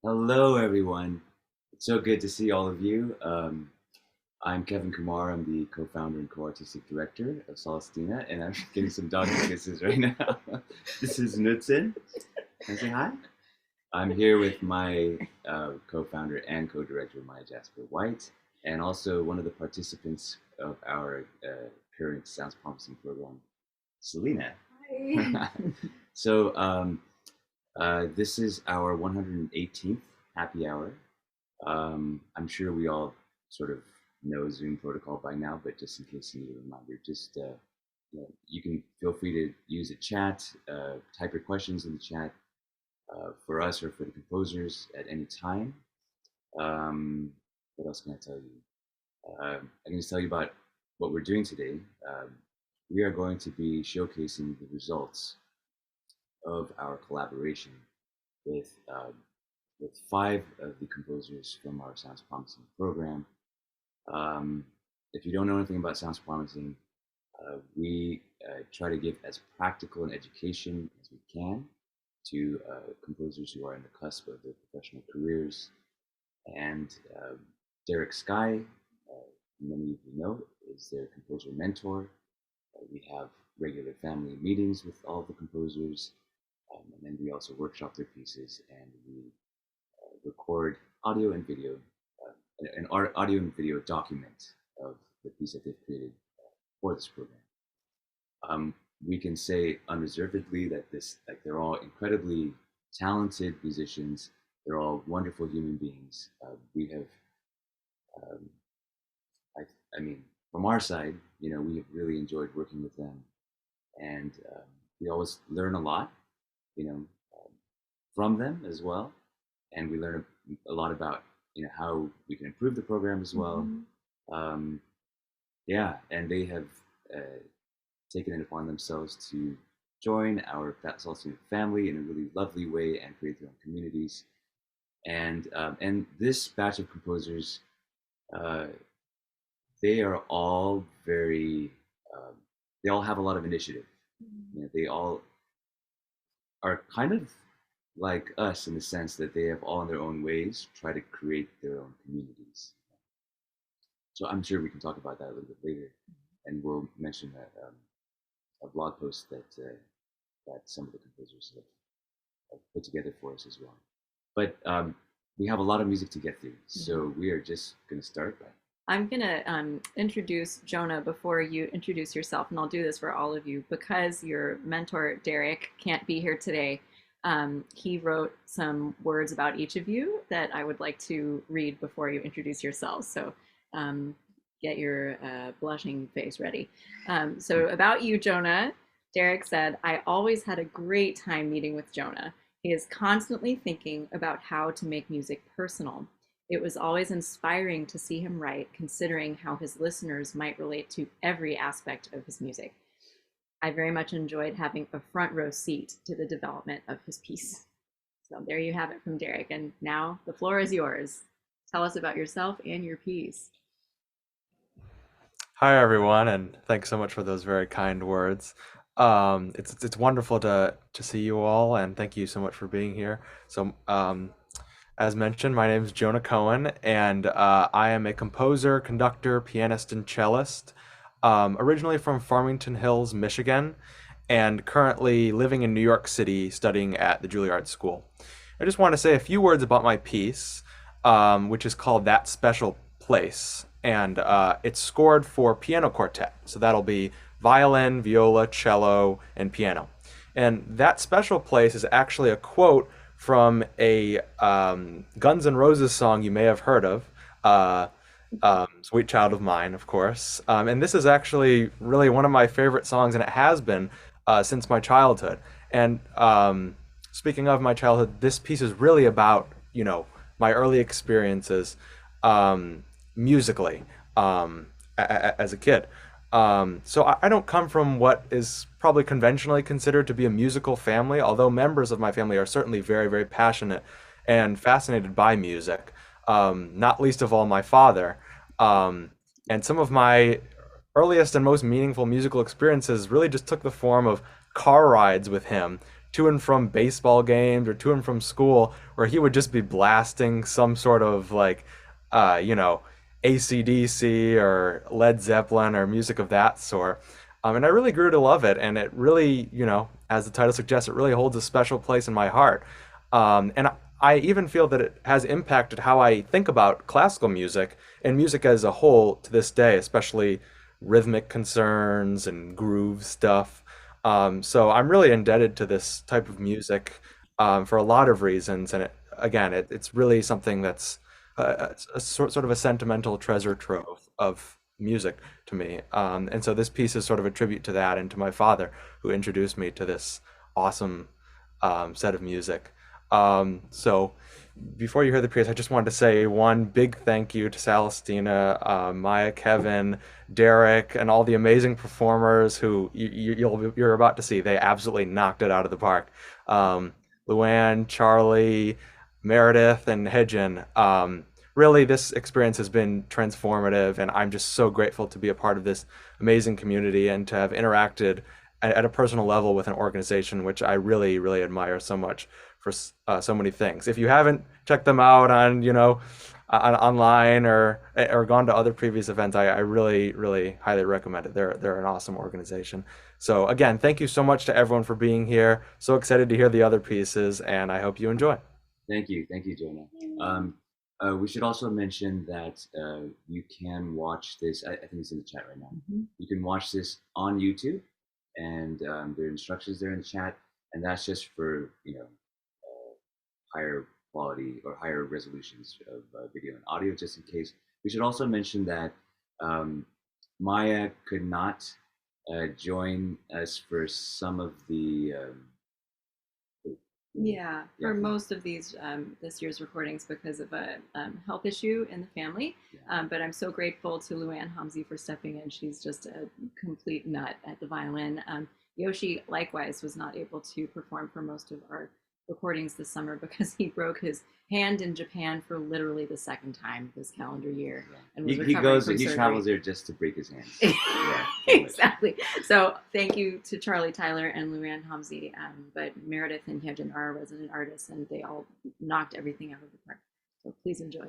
Hello, everyone. It's so good to see all of you. I'm Kevin Kumar. I'm the co-founder and co-artistic director of Celina, and I'm getting some doggy kisses right now. This is Knudsen. Can I say hi? I'm here with my co-founder and co-director, Maya Jasper White, and also one of the participants of our current Sounds Promising program, Celina. Hi. So this is our 118th happy hour. I'm sure we all sort of know Zoom protocol by now, but just in case you need a reminder, just you can feel free to use a chat, type your questions in the chat for us or for the composers at any time. What else can I tell you? I can just tell you about what we're doing today. We are going to be showcasing the results of our collaboration with five of the composers from our Sounds Promising program. Um, if you don't know anything about Sounds Promising, we try to give as practical an education as we can to composers who are in the cusp of their professional careers. And Derek Sky, many of you know, is their composer mentor. We have regular family meetings with all of the composers, and then we also workshop their pieces and we record audio and video, an audio and video document of the piece that they've created for this program. We can say unreservedly that like they're all incredibly talented musicians. They're all wonderful human beings. We have, um, I, I mean, from our side, we have really enjoyed working with them, and we always learn a lot, you know, um, from them as well, and we learn a lot about how we can improve the program as well. Mhm. Um, yeah, and they have uh, taken it upon themselves to join our Soul Student family in a really lovely way and create their own communities. And this batch of composers, uh, they are all very, um, they all have a lot of initiative. They all are kind of like us in the sense that they have all in their own ways try to create their own communities. So I'm sure we can talk about that a little bit later, and we'll mention a blog post that some of the composers have put together for us as well. But we have a lot of music to get through, so we are just going to start by. I'm going to introduce Jonah before you introduce yourself, and I'll do this for all of you because your mentor, Derek, can't be here today. He wrote some words about each of you that I would like to read before you introduce yourselves. So um, get your blushing face ready. So, about you, Jonah, Derek said, I always had a great time meeting with Jonah. He is constantly thinking about how to make music personal. It was always inspiring to see him write, considering how his listeners might relate to every aspect of his music. I very much enjoyed having a front row seat to the development of his piece. So there you have it from Derek. And now the floor is yours. Tell us about yourself and your piece. Hi everyone, and thanks so much for those very kind words. It's wonderful to see you all, and thank you so much for being here. As mentioned, my name is Jonah Cohen, and I am a composer, conductor, pianist, and cellist. Originally from Farmington Hills, Michigan, and currently living in New York City, studying at the Juilliard School. I just want to say a few words about my piece, which is called That Special Place. And it's scored for piano quartet. So that'll be violin, viola, cello, and piano. And That Special Place is actually a quote from a Guns N' Roses song you may have heard of. Sweet Child of Mine, of course. And this is actually really one of my favorite songs, and it has been since my childhood. And speaking of my childhood, this piece is really about, my early experiences musically as a kid. So I don't come from what is probably conventionally considered to be a musical family, although members of my family are certainly very, very passionate and fascinated by music, not least of all my father. Um, and some of my earliest and most meaningful musical experiences really just took the form of car rides with him to and from baseball games or to and from school, where he would just be blasting some sort of like, you know, AC/DC or Led Zeppelin or music of that sort. And I really grew to love it, and it really, you know, as the title suggests, it really holds a special place in my heart. And I even feel that it has impacted how I think about classical music and music as a whole to this day, especially rhythmic concerns and groove stuff. So I'm really indebted to this type of music for a lot of reasons. And again, it's really something that's a sort of a sentimental treasure trove of music to me. And so this piece is sort of a tribute to that and to my father, who introduced me to this awesome set of music. So before you hear the piece, I just wanted to say one big thank you to Celestina, Maya, Kevin, Derek, and all the amazing performers who you're about to see. They absolutely knocked it out of the park. Luann, Charlie, Meredith, and Hedgen. Really, this experience has been transformative, and I'm just so grateful to be a part of this amazing community and to have interacted at a personal level with an organization which I really, really admire so much for so many things. If you haven't checked them out on, you know, online or gone to other previous events, I really, really highly recommend it. They're an awesome organization. So again, thank you so much to everyone for being here. So excited to hear the other pieces, and I hope you enjoy. Thank you, Jonah. We should also mention that you can watch this. I think it's in the chat right now. You can watch this on YouTube, and there are instructions there in the chat, and that's just for, you know, higher quality or higher resolutions of video and audio, just in case. We should also mention that Maya could not join us for some of the yeah, for most of these this year's recordings because of a health issue in the family. But I'm so grateful to Luann Hamzi for stepping in. She's just a complete nut at the violin. Yoshi likewise was not able to perform for most of our recordings this summer because he broke his hand in Japan for literally the second time this calendar year. And was he goes and he surgery. Travels there just to break his hands. Exactly. So thank you to Charlie Tyler and Luann Hamzi. But Meredith and Hyejin are resident artists, and they all knocked everything out of the park. So please enjoy.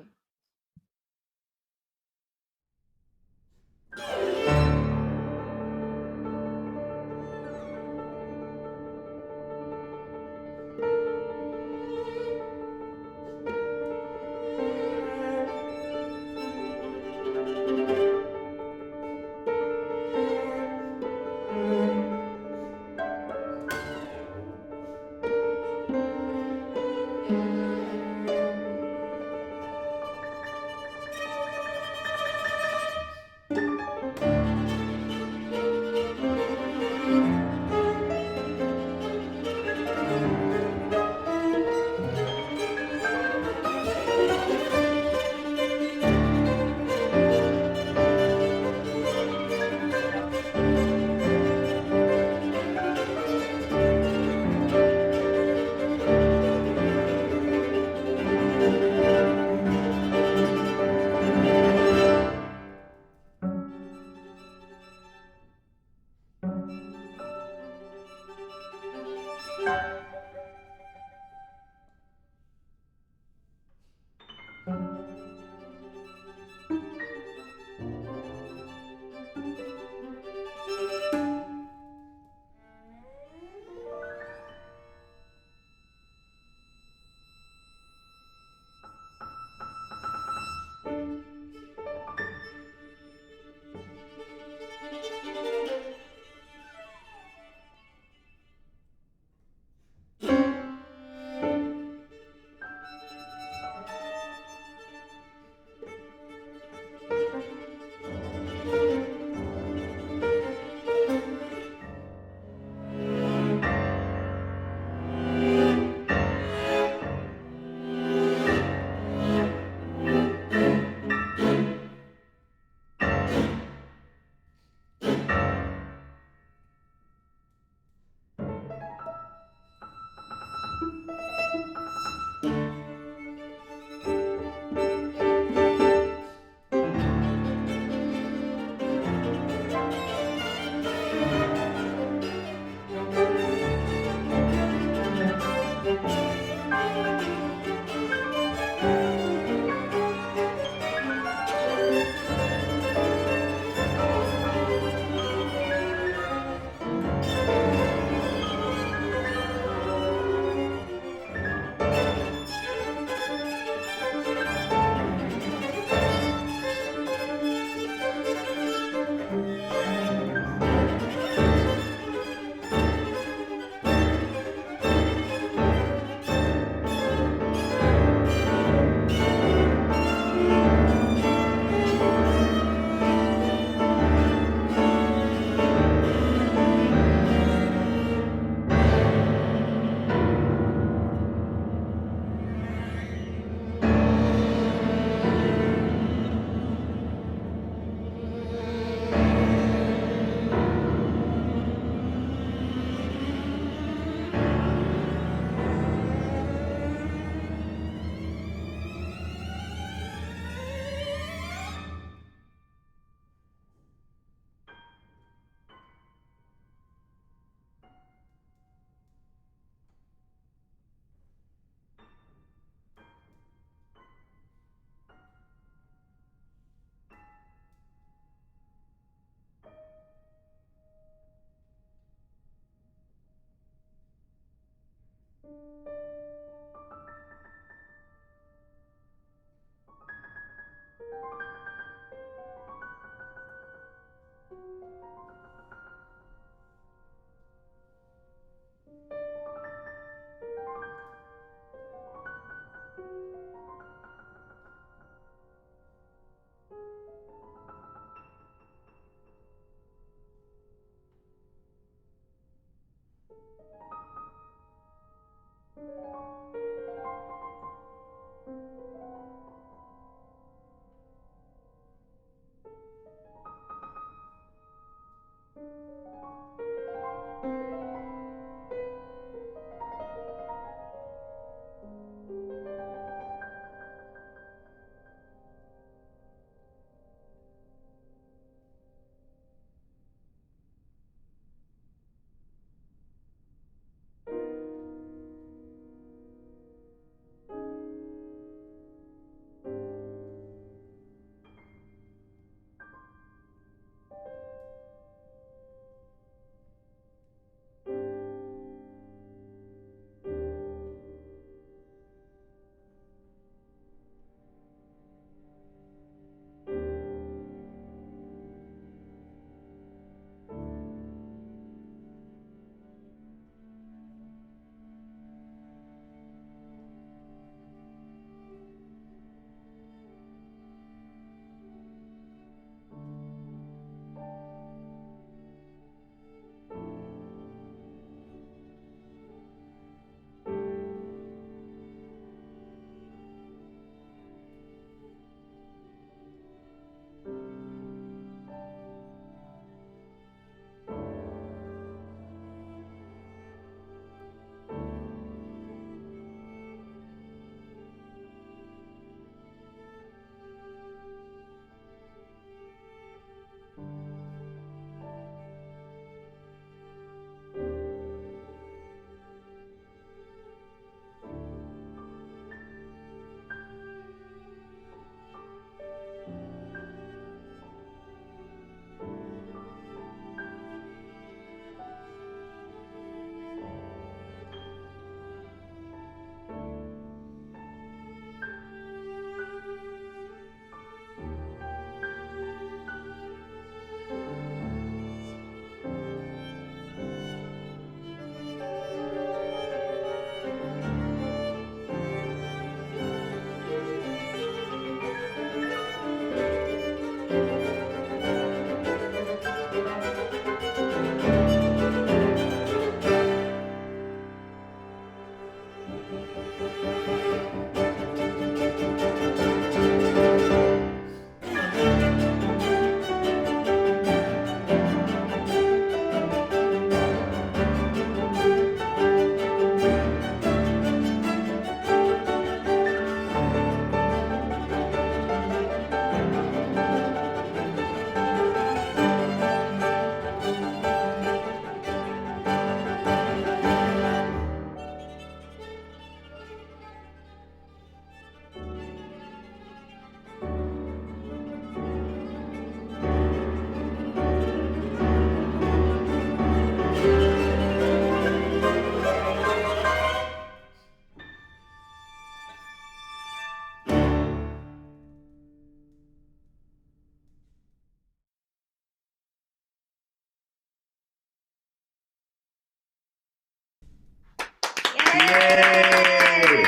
Yay!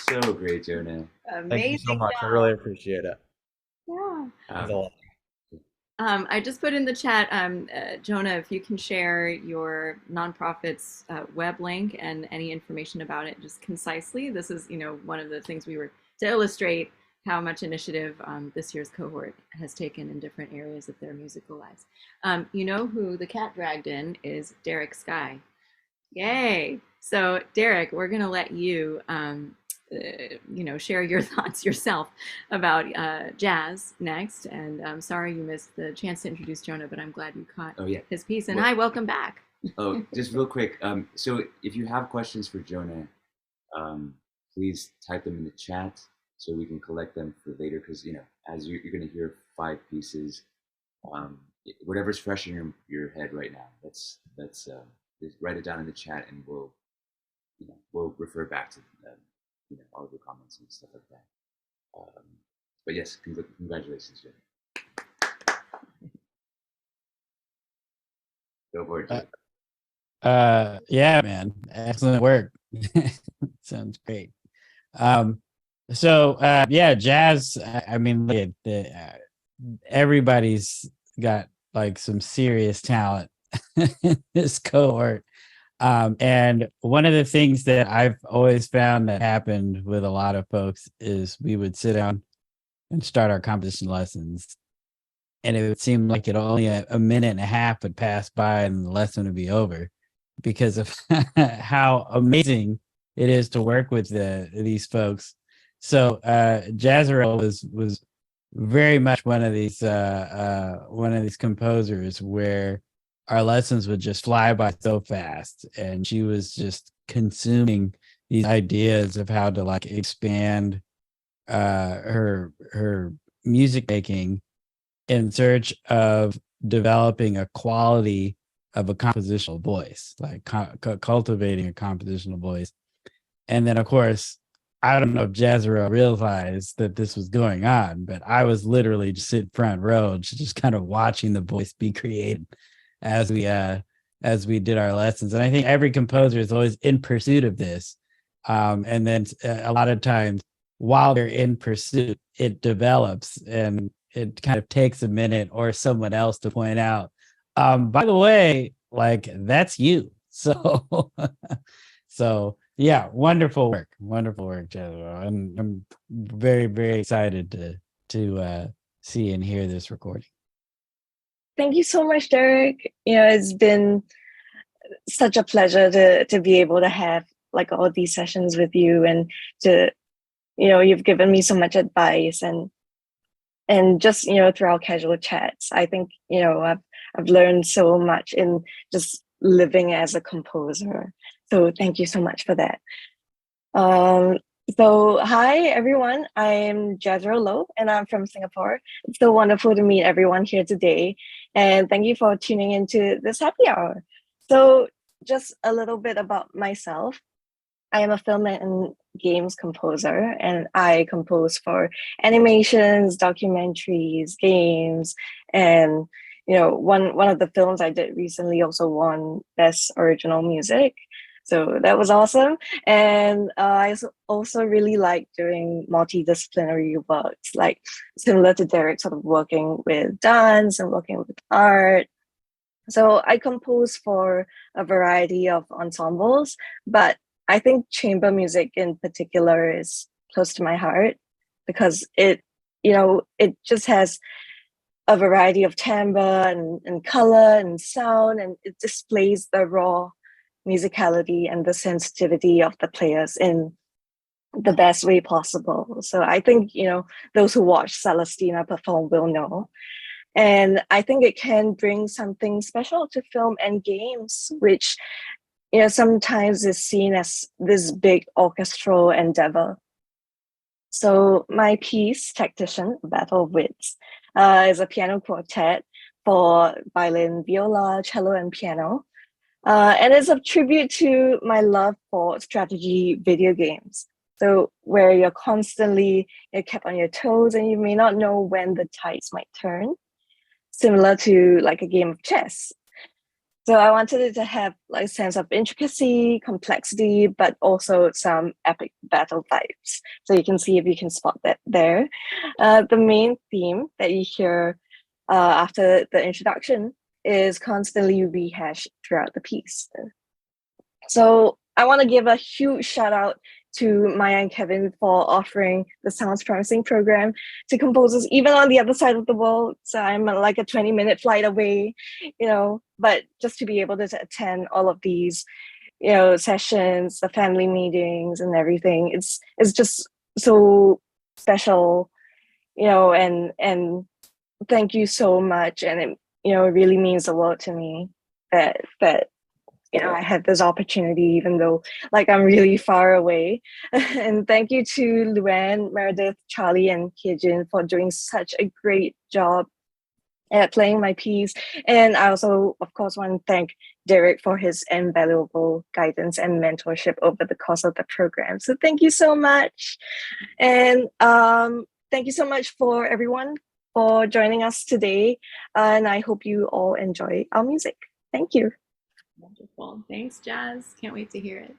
So great, Jonah. Amazing Thank you so much. I job. really appreciate it. Yeah. It was a lot. I just put in the chat, Jonah, if you can share your nonprofit's web link and any information about it just concisely. This is, one of the things we were to illustrate how much initiative this year's cohort has taken in different areas of their musical lives. You know who the cat dragged in is Derek Sky. Yay! So Derek, we're going to let you share your thoughts yourself about jazz next. And I'm sorry you missed the chance to introduce Jonah, but I'm glad you caught his piece. And hi, welcome back. Oh, just real quick. So if you have questions for Jonah, please type them in the chat so we can collect them for later. Because as you're going to hear 5 pieces, whatever's fresh in your head right now, let's just write it down in the chat, and we'll refer back to all of your comments and stuff like that. But yes, congratulations, Jay. Go for it, Jay. Yeah, man, excellent work. Sounds great. Yeah, jazz. I mean, everybody's got like some serious talent in this cohort. And one of the things that I've always found that happened with a lot of folks is we would sit down and start our composition lessons, and it would seem like it only a minute and a half would pass by and the lesson would be over because of how amazing it is to work with these folks. So Jazreel was very much one of these composers where our lessons would just fly by so fast, and she was just consuming these ideas of how to like expand her music making in search of developing a quality of a compositional voice, like cultivating a compositional voice. And then, of course, I don't know if Jazreel realized that this was going on, but I was literally just sitting front row, just kind of watching the voice be created as we did our lessons. And I think every composer is always in pursuit of this. And then a lot of times while they're in pursuit, it develops, and it kind of takes a minute or someone else to point out, by the way, like that's you. So, yeah, wonderful work, Jazreel. I'm very, very excited to see and hear this recording. Thank you so much, Derek. It's been such a pleasure to be able to have like all these sessions with you, and you've given me so much advice and just through our casual chats. I think I've learned so much in just living as a composer. So thank you so much for that. So hi everyone, I'm Jazreel Low and I'm from Singapore. It's so wonderful to meet everyone here today, and thank you for tuning into this happy hour. So just a little bit about myself. I am a film and games composer, and I compose for animations, documentaries, games, and one of the films I did recently also won Best Original Music. So that was awesome. And I also really like doing multidisciplinary works, like similar to Derek, sort of working with dance and working with art. So I compose for a variety of ensembles, but I think chamber music in particular is close to my heart because it just has a variety of timbre and color and sound, and it displays the raw musicality and the sensitivity of the players in the best way possible. So I think, those who watch Celestina perform will know. And I think it can bring something special to film and games, which, sometimes is seen as this big orchestral endeavor. So my piece, Tactician, Battle of Wits, is a piano quartet for violin, viola, cello, and piano. And it's a tribute to my love for strategy video games. So where you're constantly kept on your toes and you may not know when the tides might turn, similar to like a game of chess. So I wanted it to have like a sense of intricacy, complexity, but also some epic battle vibes. So you can see if you can spot that there. The main theme that you hear after the introduction is constantly rehashed throughout the piece. So I want to give a huge shout out to Maya and Kevin for offering the Sounds Promising program to composers even on the other side of the world. So I'm like a 20-minute flight away, but just to be able to attend all of these, sessions, the family meetings and everything, it's just so special, and thank you so much. And it really means a lot to me that I had this opportunity, even though like I'm really far away. And thank you to Luann, Meredith, Charlie, and Hyejin for doing such a great job at playing my piece. And I also, of course, want to thank Derek for his invaluable guidance and mentorship over the course of the program. So thank you so much. And thank you so much for everyone for joining us today. And I hope you all enjoy our music. Thank you. Wonderful. Thanks, Jazz. Can't wait to hear it.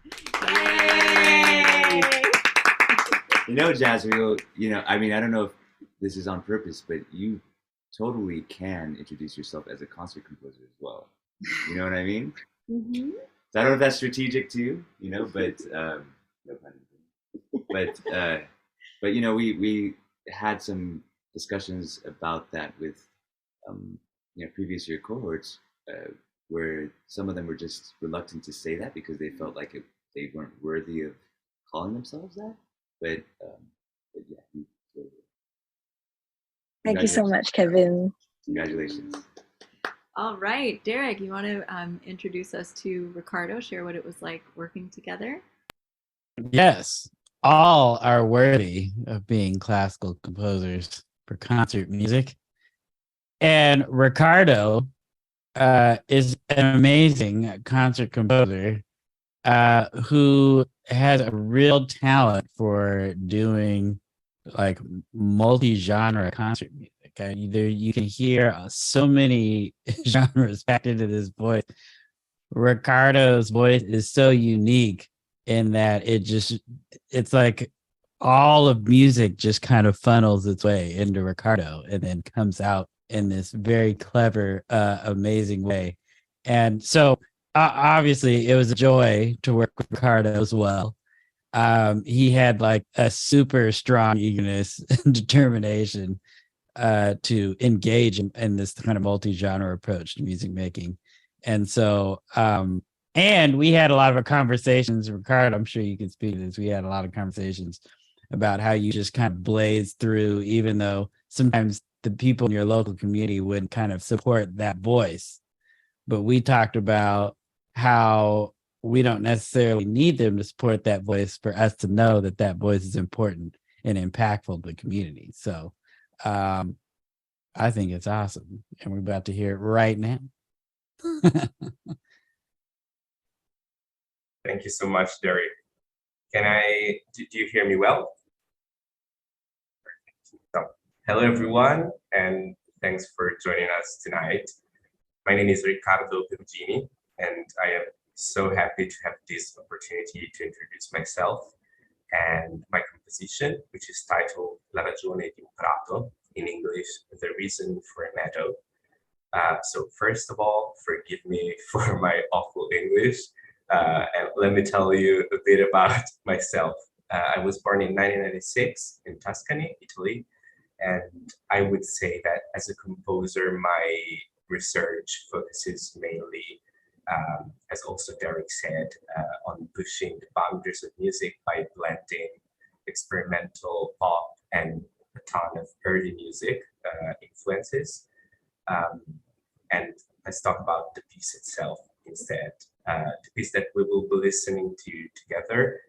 You know, Jazreel, you know, I mean, I don't know if this is on purpose, but you totally can introduce yourself as a concert composer as well. You know what I mean? Mm-hmm. So I don't know if that's strategic too, you know, but no pun intended. But you know, we had some discussions about that with you know, previous year cohorts, where some of them were just reluctant to say that because they felt like they weren't worthy of calling themselves that. But yeah, Thank you so congratulations. much, Kevin. Congratulations. All right, Derek, you want to introduce us to Riccardo, share what it was like working together? Yes, all are worthy of being classical composers for concert music. And Riccardo is an amazing concert composer who has a real talent for doing like multi-genre concert music. You can hear so many genres packed into this voice. Riccardo's voice is so unique in that it's like all of music just kind of funnels its way into Riccardo and then comes out in this very clever, amazing way. And so obviously it was a joy to work with Riccardo as well. He had like a super strong eagerness and determination to engage in this kind of multi-genre approach to music making. And so, and we had a lot of conversations, Riccardo, I'm sure you can speak to this. We had a lot of conversations about how you just kind of blaze through, even though sometimes the people in your local community would kind of support that voice. But we talked about how we don't necessarily need them to support that voice for us to know that that voice is important and impactful to the community. So I think it's awesome. And we're about to hear it right now. Thank you so much, Derek. Do you hear me well? So, hello, everyone, and thanks for joining us tonight. My name is Riccardo Perugini, and I am so happy to have this opportunity to introduce myself and my composition, which is titled La ragione di un prato, in English, The Reason for a Meadow. So first of all, forgive me for my awful English, and let me tell you a bit about myself. I was born in 1996 in Tuscany, Italy, and I would say that as a composer, my research focuses mainly, as also Derek said, on pushing the boundaries of music by blending experimental pop and a ton of early music influences. And let's talk about the piece itself instead. The piece that we will be listening to together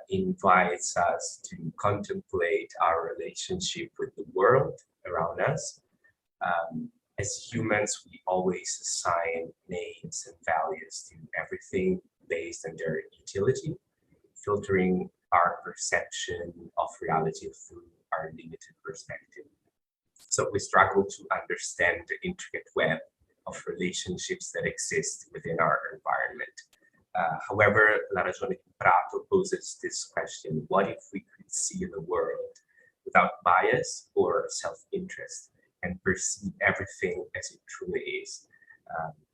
invites us to contemplate our relationship with the world around us. As humans, we always assign names and values to everything based on their utility, filtering our perception of reality through our limited perspective. So we struggle to understand the intricate web of relationships that exist within our environment. However, La ragione di un prato poses this question: what if we could see the world without bias or self-interest and perceive everything as it truly is?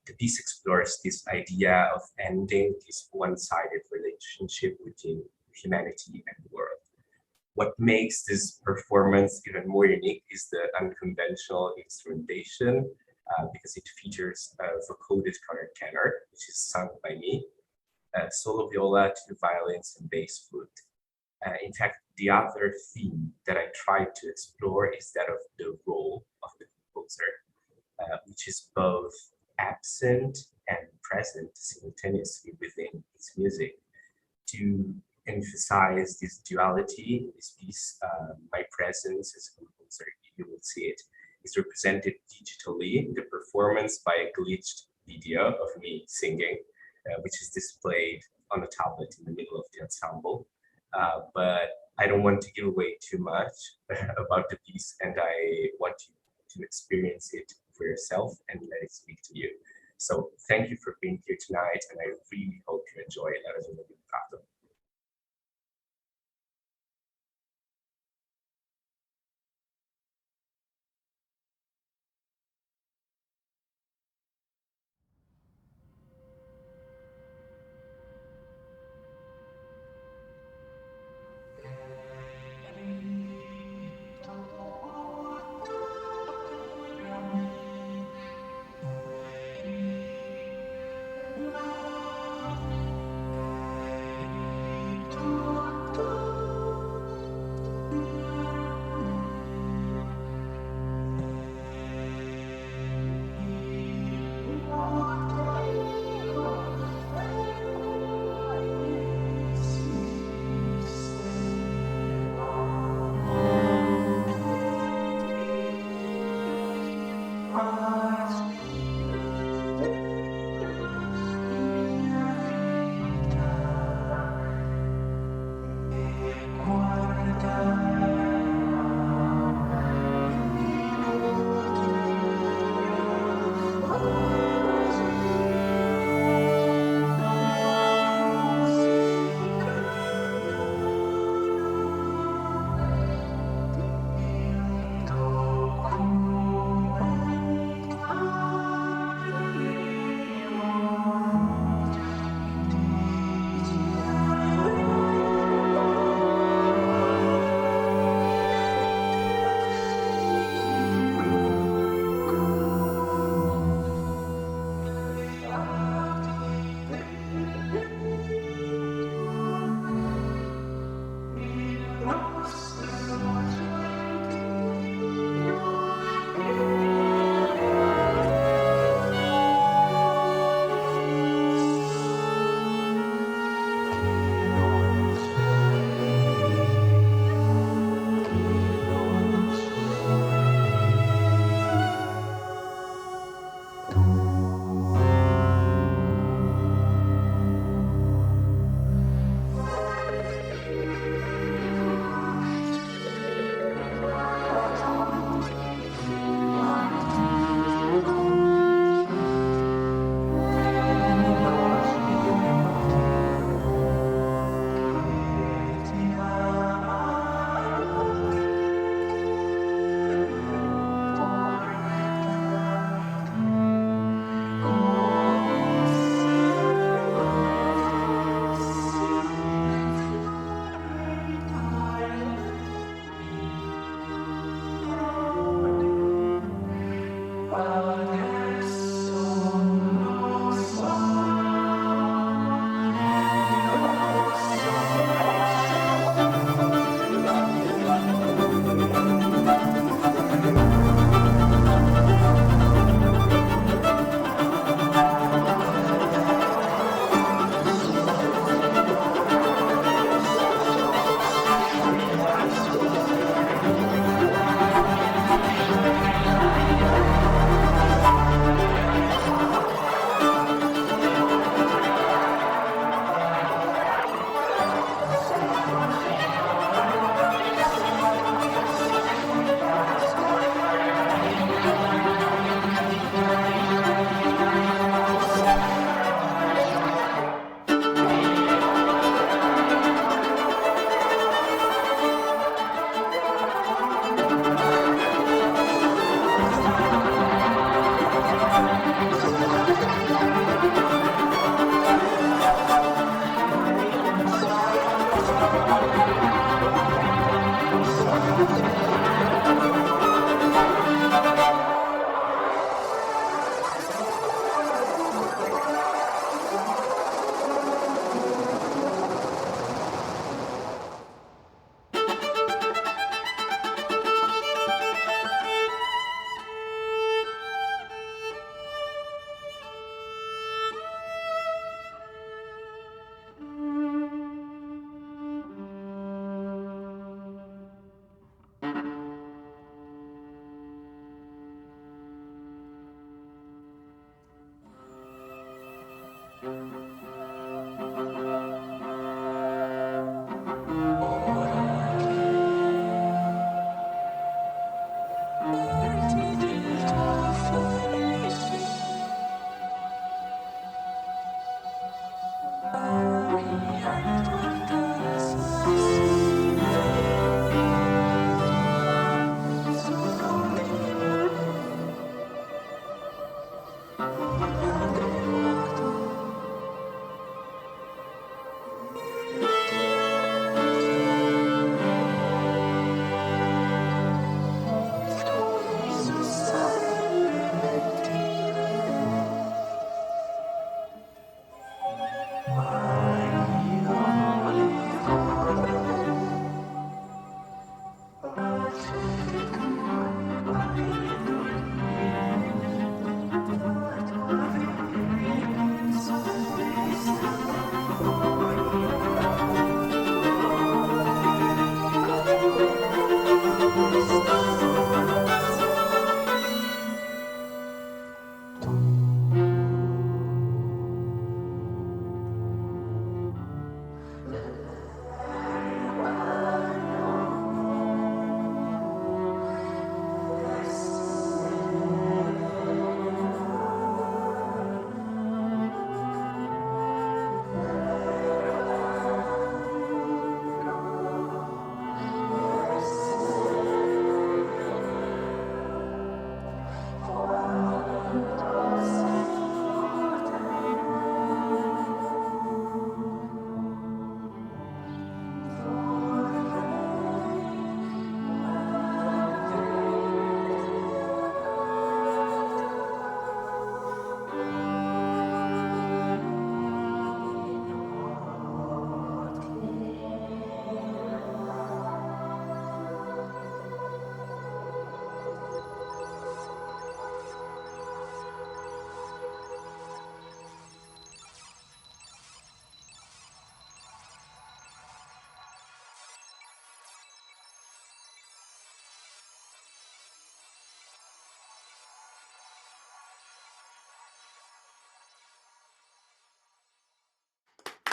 The piece explores this idea of ending this one-sided relationship between humanity and the world. What makes this performance even more unique is the unconventional instrumentation, because it features a vocoded countertenor, which is sung by me, solo viola, two violins, and bass flute. In fact, the other theme that I tried to explore is that of the role of the composer, which is both absent and present simultaneously within its music. To emphasize this duality in this piece, my presence as a composer, you will see it, is represented digitally in the performance by a glitched video of me singing, which is displayed on a tablet in the middle of the ensemble. But I don't want to give away too much about the piece, and I want you to experience it for yourself and let it speak to you. So thank you for being here tonight, and I really hope you enjoy everything that you've got.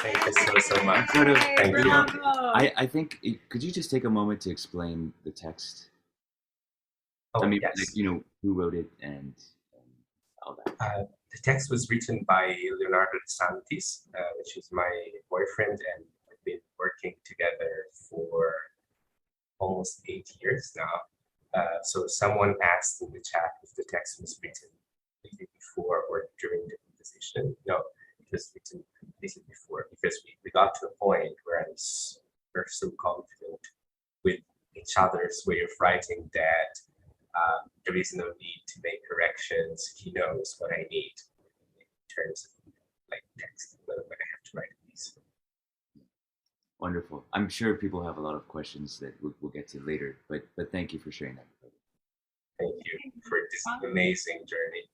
Thank you so much. Sort of, Thank you. I think, could you just take a moment to explain the text? Oh, I mean, yes. like, who wrote it and all that. The text was written by Leonardo de Santis, which is my boyfriend, and we've been working together for almost 8 years now. So someone asked in the chat if the text was written completely before or during the composition. No, it was written completely before, because we got to a point where we're so confident with each other's way of writing that there is no need to make corrections. He knows what I need in terms of like text when I have to write a piece. Wonderful. I'm sure people have a lot of questions that we'll get to later, but thank you for sharing that. Thank you for this amazing journey.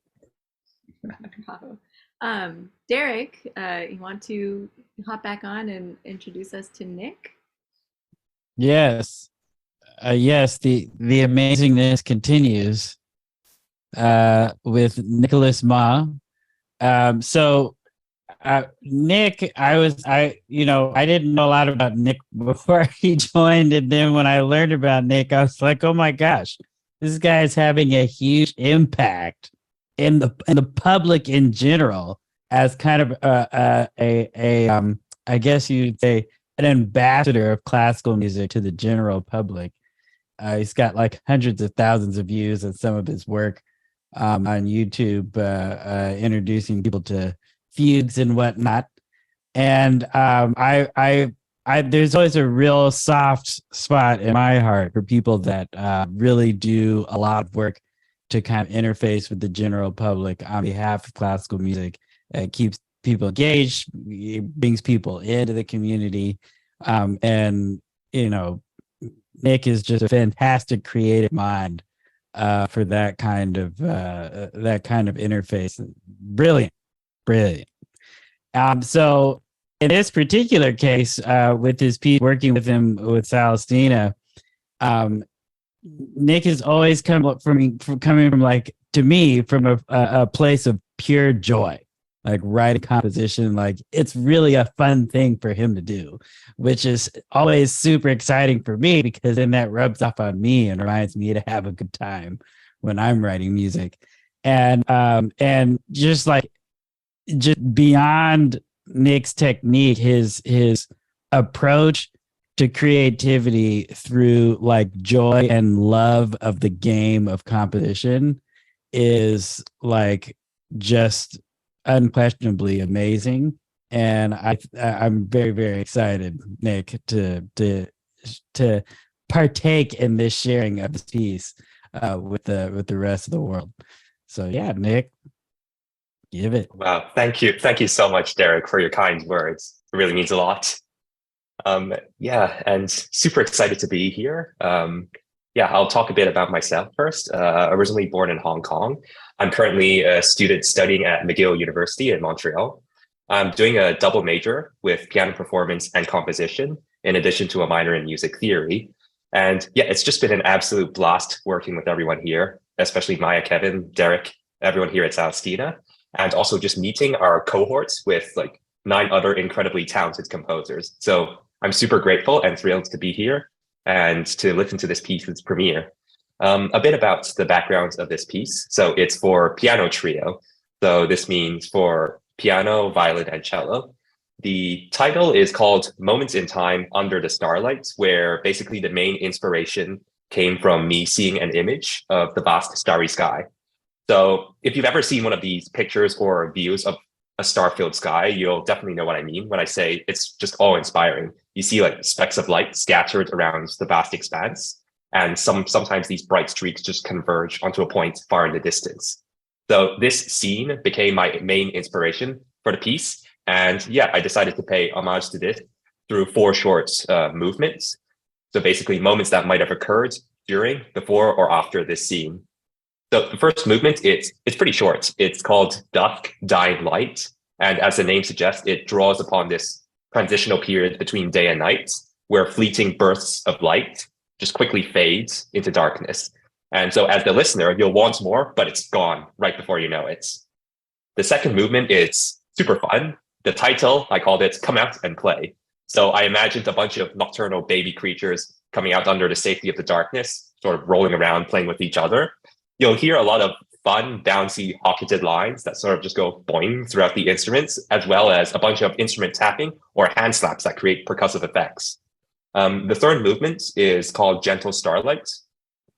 Derek, you want to hop back on and introduce us to Nick? Yes. Yes, the amazingness continues with Nicholas Ma. Nick, I didn't know a lot about Nick before he joined, and then when I learned about Nick, I was like, oh my gosh, this guy is having a huge impact in the public in general, as kind of I guess you'd say an ambassador of classical music to the general public. He's got like hundreds of thousands of views on some of his work on YouTube, introducing people to fugues and whatnot. And there's always a real soft spot in my heart for people that really do a lot of work to kind of interface with the general public on behalf of classical music. It keeps people engaged, it brings people into the community, and Nick is just a fantastic creative mind for that kind of interface. Brilliant. So in this particular case, with his piece, working with him with Celina, Nick has always coming from like, to me, from a place of pure joy. Like writing composition, like it's really a fun thing for him to do, which is always super exciting for me, because then that rubs off on me and reminds me to have a good time when I'm writing music. And just beyond Nick's technique, his approach to creativity through like joy and love of the game of composition is like just unquestionably amazing. And I'm very, very excited, Nick, to partake in this sharing of this piece with the rest of the world. So yeah, Nick, give it. Wow, thank you so much, Derek, for your kind words. It really means a lot. And super excited to be here. I'll talk a bit about myself first. Originally born in Hong Kong. I'm currently a student studying at McGill University in Montreal. I'm doing a double major with piano performance and composition, in addition to a minor in music theory. And yeah, it's just been an absolute blast working with everyone here, especially Maya, Kevin, Derek, everyone here at Celina, and also just meeting our cohorts with like 9 other incredibly talented composers. So I'm super grateful and thrilled to be here and to listen to this piece's premiere. A bit about the background of this piece. So it's for piano trio. So this means for piano, violin, and cello. The title is called Moments in Time Under the Starlight, where basically the main inspiration came from me seeing an image of the vast starry sky. So if you've ever seen one of these pictures or views of a star-filled sky, you'll definitely know what I mean when I say it's just awe-inspiring. You see like specks of light scattered around the vast expanse, and sometimes these bright streaks just converge onto a point far in the distance. So this scene became my main inspiration for the piece. And yeah, I decided to pay homage to this through 4 short movements. So basically moments that might have occurred during, before, or after this scene. So the first movement, it's pretty short. It's called Dusk, Dying Light. And as the name suggests, it draws upon this transitional period between day and night, where fleeting bursts of light just quickly fades into darkness. And so as the listener, you'll want more, but it's gone right before you know it. The second movement is super fun. the title, I called it Come Out and Play. So I imagined a bunch of nocturnal baby creatures coming out under the safety of the darkness, sort of rolling around, playing with each other. You'll hear a lot of fun, bouncy, hocketed lines that sort of just go boing throughout the instruments, as well as a bunch of instrument tapping or hand slaps that create percussive effects. The third movement is called Gentle Starlight,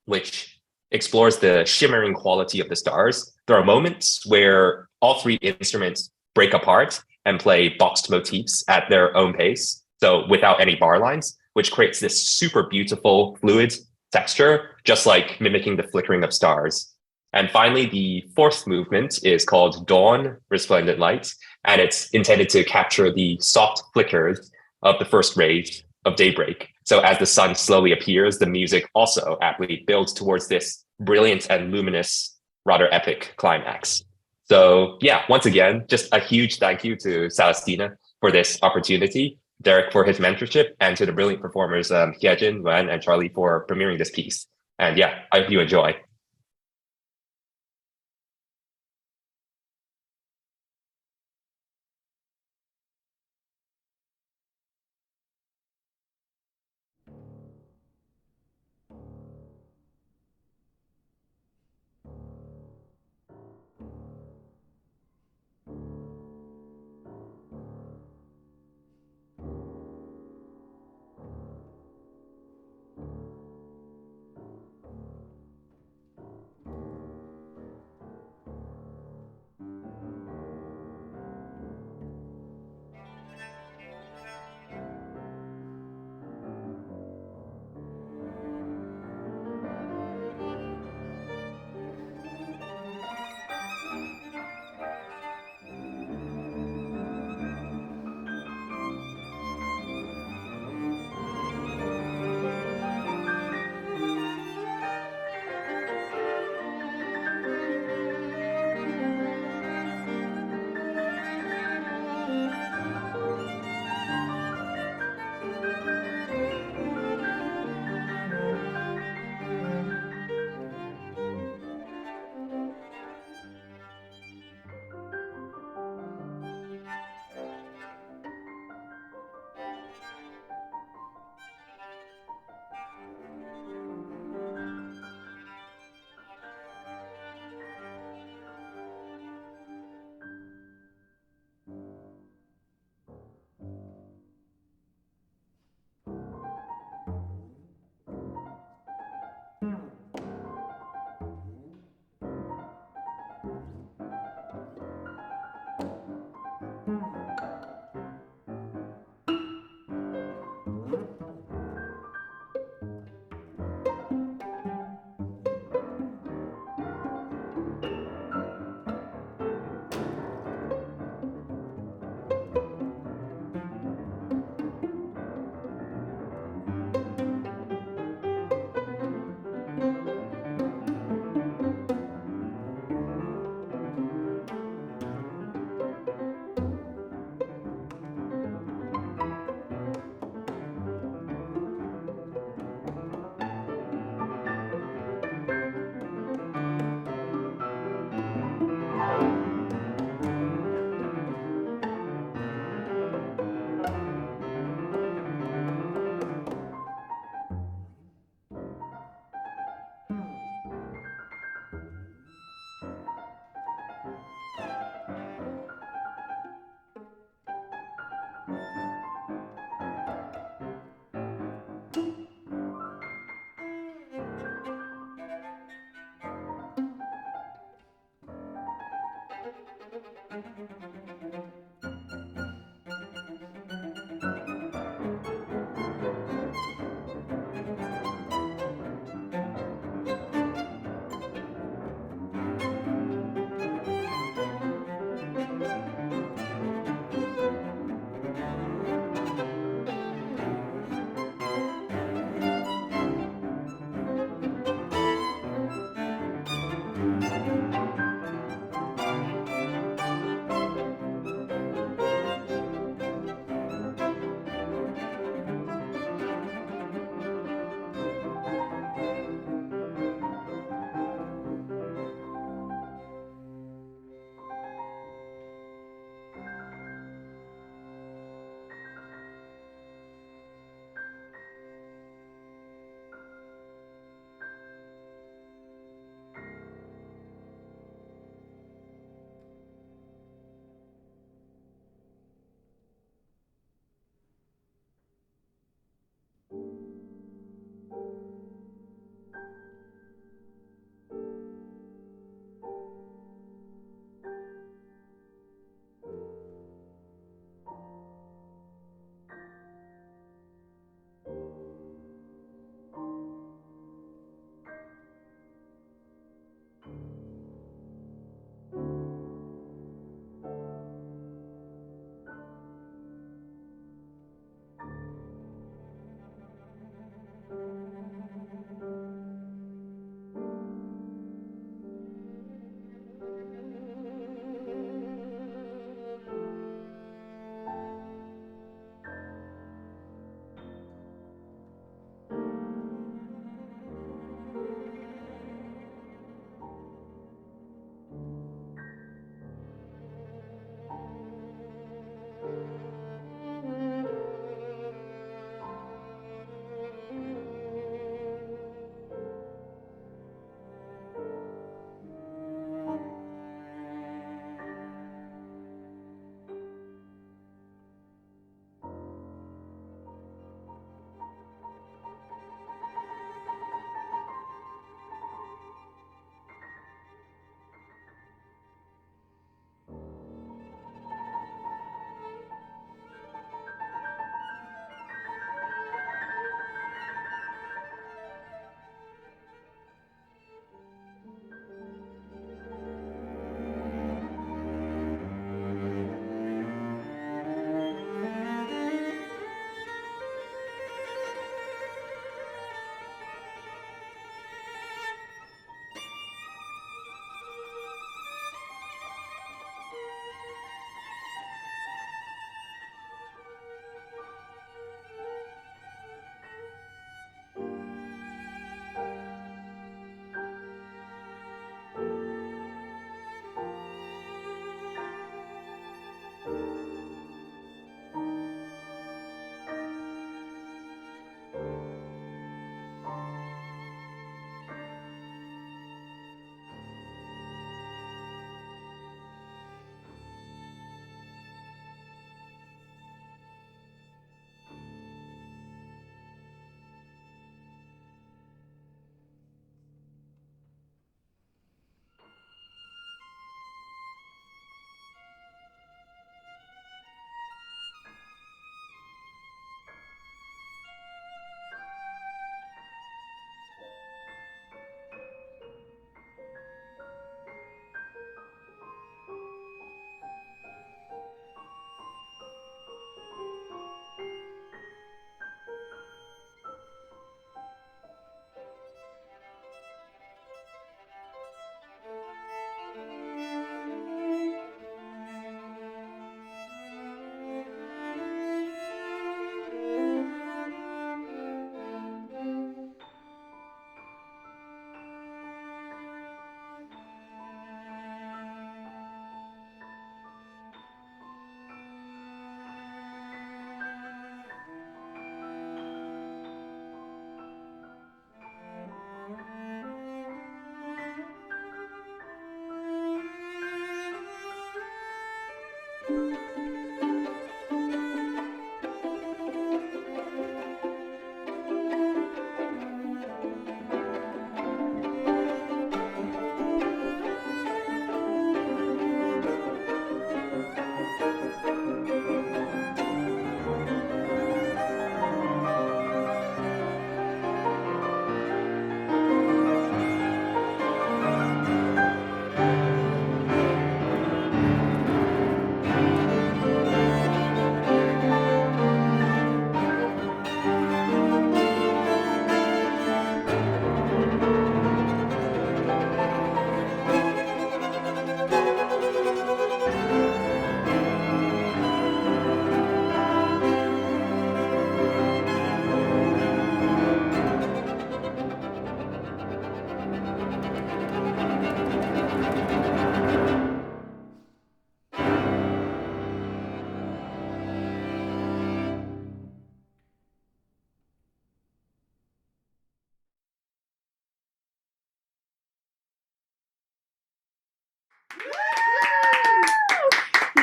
which explores the shimmering quality of the stars. There are moments where all three instruments break apart and play boxed motifs at their own pace, so without any bar lines, which creates this super beautiful fluid texture, just like mimicking the flickering of stars. And finally, the fourth movement is called Dawn, Resplendent Light, and it's intended to capture the soft flickers of the first rays of daybreak. So as the sun slowly appears, the music also aptly builds towards this brilliant and luminous, rather epic climax. So yeah, once again, just a huge thank you to Celestina for this opportunity, Derek for his mentorship, and to the brilliant performers Hyejin, Wen, and Charlie for premiering this piece. And yeah, I hope you enjoy.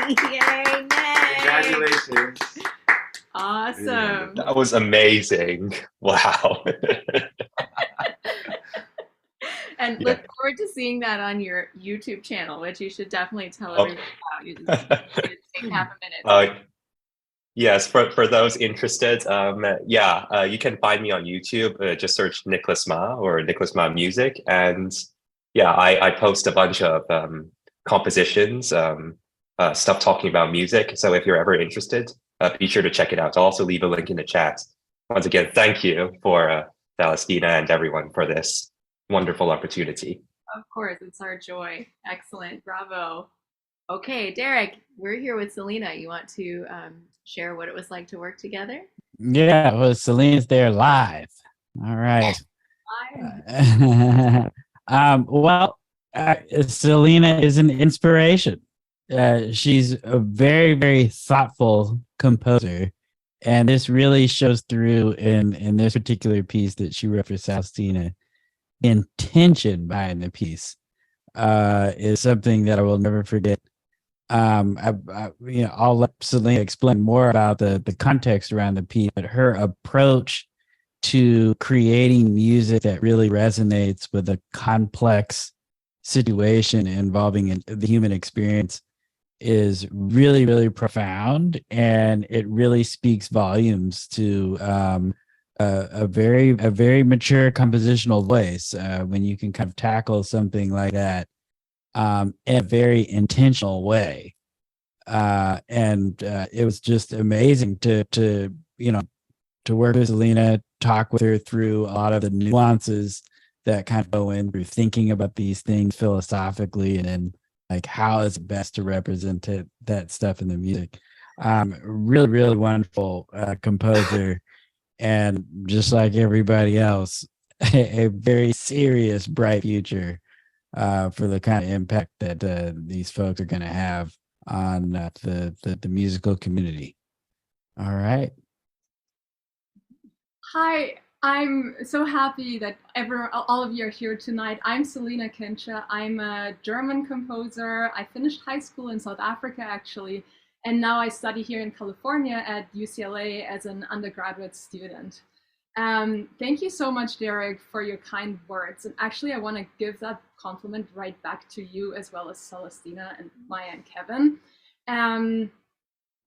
Yay, Meg! Congratulations. Awesome. That was amazing. Wow. And Yeah. look forward to seeing that on your YouTube channel, which you should definitely tell Oh. everyone about. You just take half a minute. Yes, for those interested, you can find me on YouTube. Just search Nicholas Ma or Nicholas Ma Music, and yeah, I post a bunch of compositions, stuff talking about music. So if you're ever interested, be sure to check it out. I'll also leave a link in the chat. Once again, thank you for Celestina and everyone for this wonderful opportunity. Of course, it's our joy. Excellent, bravo. Okay, Derek, we're here with Celina. You want to share what it was like to work together? Yeah, well, Celine's there live. All right. Celina is an inspiration. She's a very, very thoughtful composer, and this really shows through in this particular piece that she wrote for Celestina. Intention behind the piece is something that I will never forget. I'll let Celina explain more about the context around the piece, but her approach to creating music that really resonates with a complex situation involving the human experience is really, really profound, and it really speaks volumes to a very mature compositional voice when you can kind of tackle something like that in a very intentional way. And it was just amazing to work with Celina, talk with her through a lot of the nuances that kind of go in through thinking about these things philosophically, and then like how is it best to represent that stuff in the music. Really, really wonderful composer, and just like everybody else, a very serious, bright future for the kind of impact that these folks are going to have on the musical community. All right. Hi, I'm so happy that all of you are here tonight. I'm Celina Kintscher. I'm a German composer. I finished high school in South Africa, actually, and now I study here in California at UCLA as an undergraduate student. Thank you so much, Derek, for your kind words. And actually, I want to give that compliment right back to you, as well as Celestina and Maya and Kevin.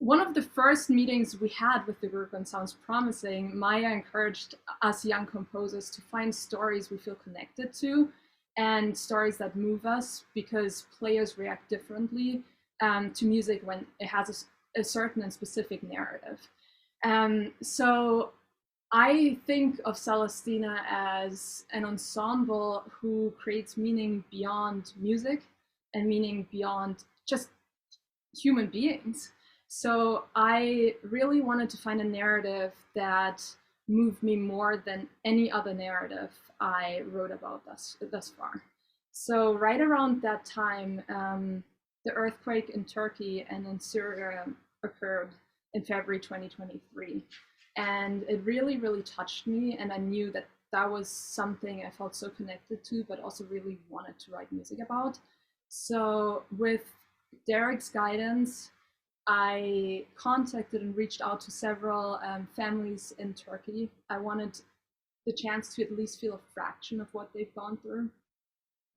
One of the first meetings we had with the group on Sounds Promising, Maya encouraged us young composers to find stories we feel connected to and stories that move us, because players react differently to music when it has a certain and specific narrative. So I think of Celestina as an ensemble who creates meaning beyond music and meaning beyond just human beings. So I really wanted to find a narrative that moved me more than any other narrative I wrote about thus far. So right around that time, the earthquake in Turkey and in Syria occurred in February 2023. And it really, really touched me. And I knew that that was something I felt so connected to, but also really wanted to write music about. So with Derek's guidance, I contacted and reached out to several families in Turkey. I wanted the chance to at least feel a fraction of what they've gone through.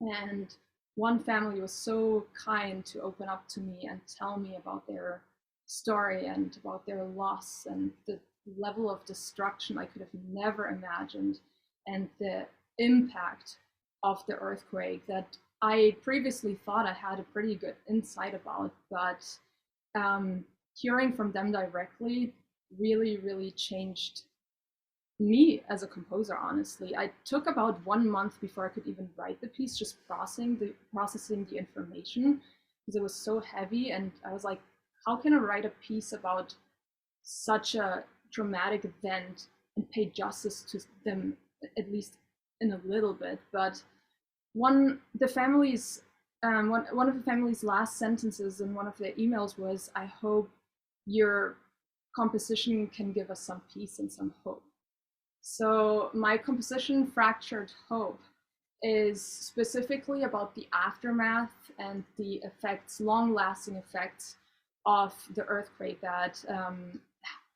And one family was so kind to open up to me and tell me about their story and about their loss and the level of destruction I could have never imagined, and the impact of the earthquake that I previously thought I had a pretty good insight about, but hearing from them directly really, really changed me as a composer, honestly. I took about 1 month before I could even write the piece, just processing the information, because it was so heavy. And I was like, how can I write a piece about such a dramatic event and pay justice to them, at least in a little bit? But one of the family's last sentences in one of their emails was, I hope your composition can give us some peace and some hope. So my composition, Fractured Hope, is specifically about the aftermath and the effects, long-lasting effects of the earthquake that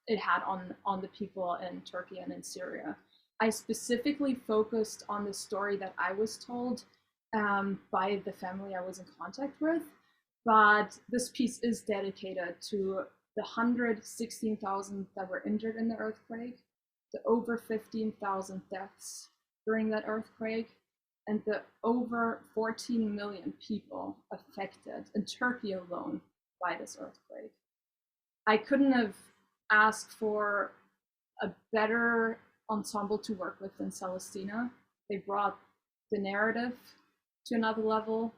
it had on the people in Turkey and in Syria. I specifically focused on the story that I was told by the family I was in contact with, but this piece is dedicated to the 116,000 that were injured in the earthquake, the over 15,000 deaths during that earthquake, and the over 14 million people affected in Turkey alone by this earthquake. I couldn't have asked for a better ensemble to work with than Celestina. They brought the narrative to another level.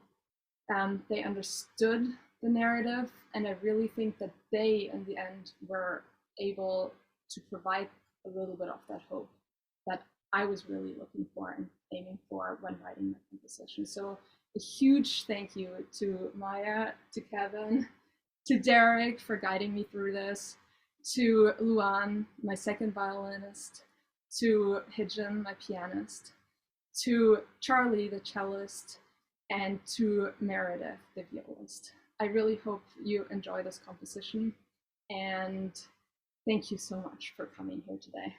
They understood the narrative, and I really think that they, in the end, were able to provide a little bit of that hope that I was really looking for and aiming for when writing my composition. So a huge thank you to Maya, to Kevin, to Derek for guiding me through this, to Luan, my second violinist, to Hijin, my pianist, to Charlie, the cellist, and to Meredith, the violist. I really hope you enjoy this composition, and thank you so much for coming here today.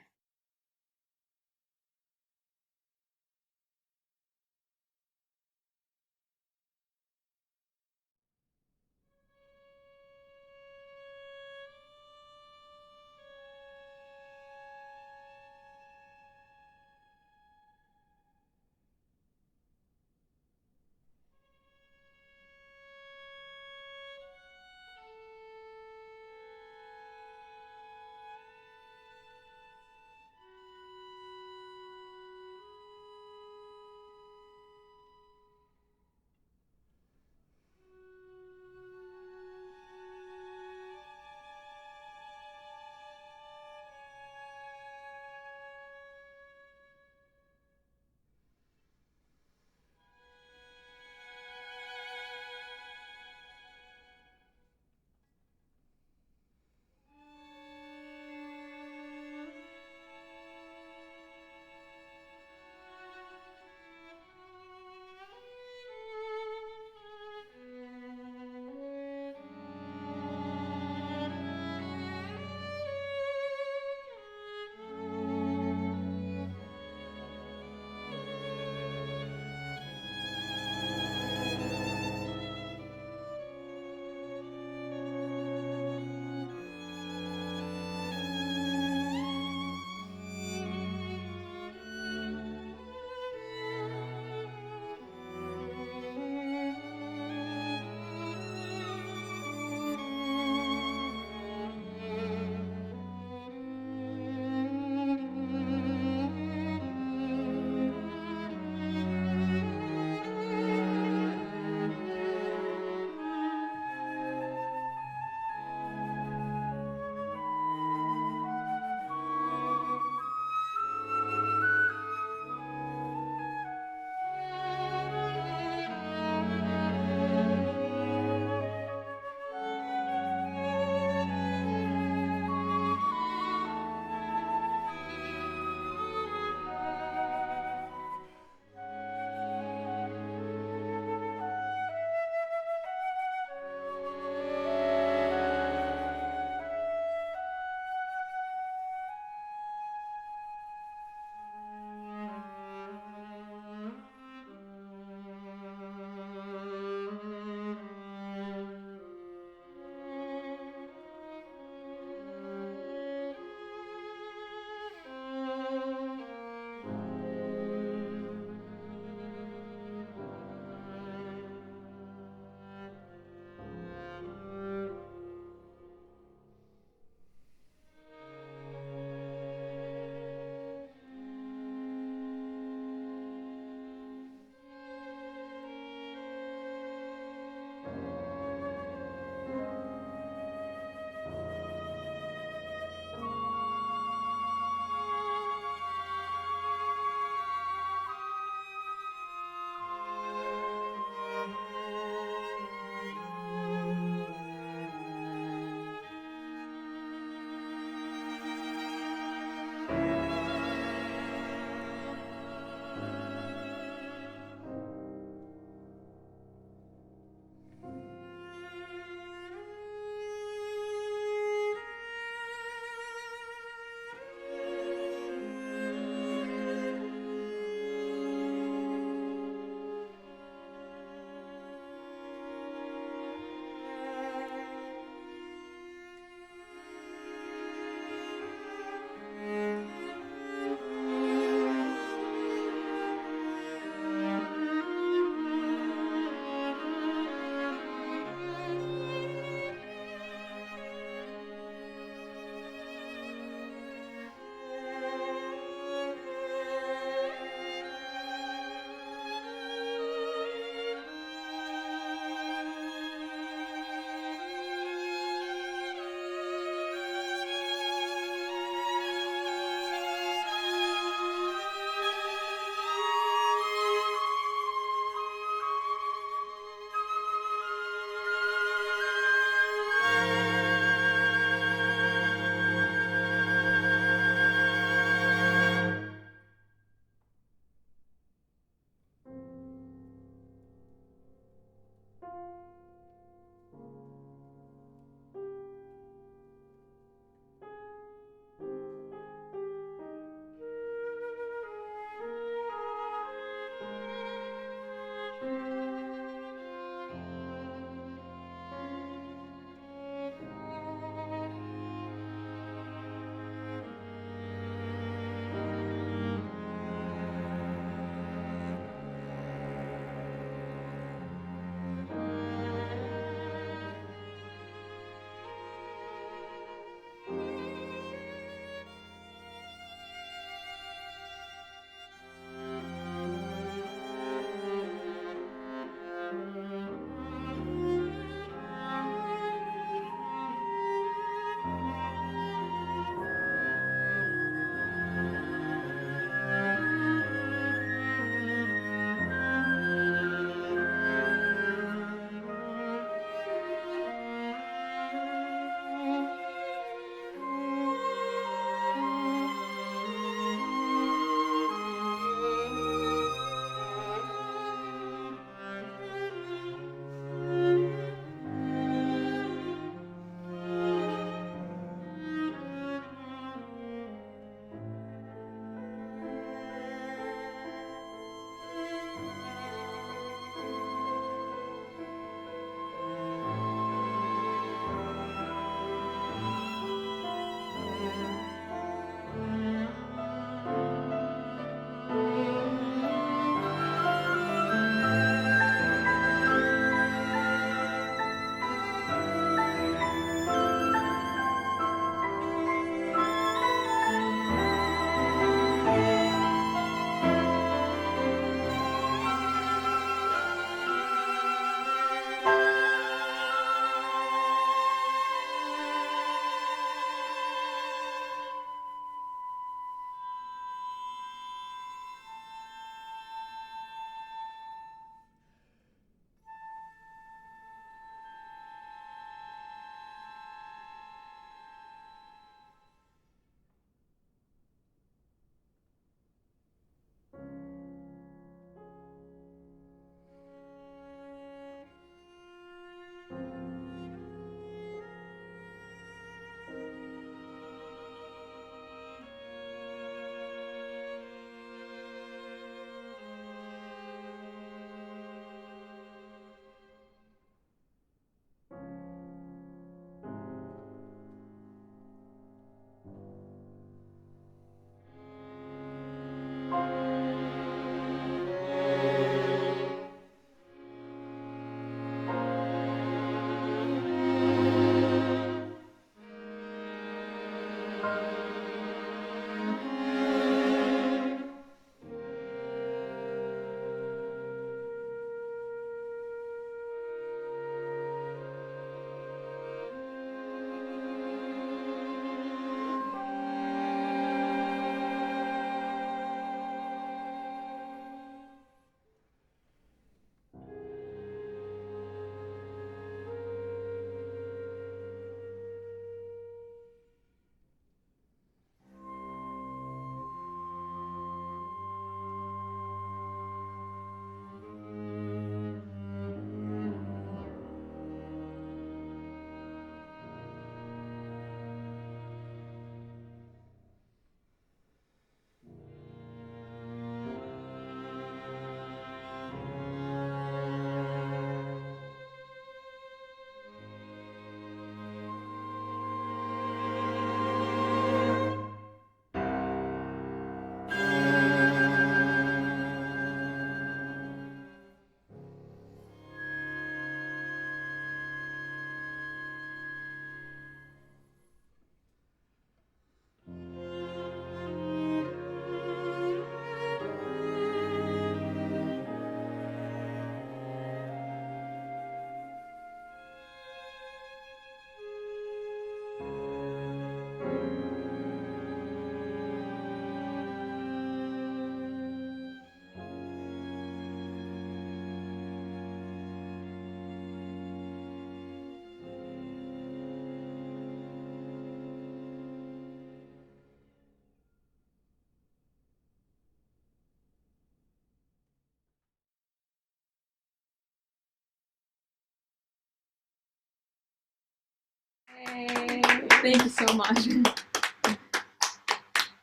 Yay. Thank you so much.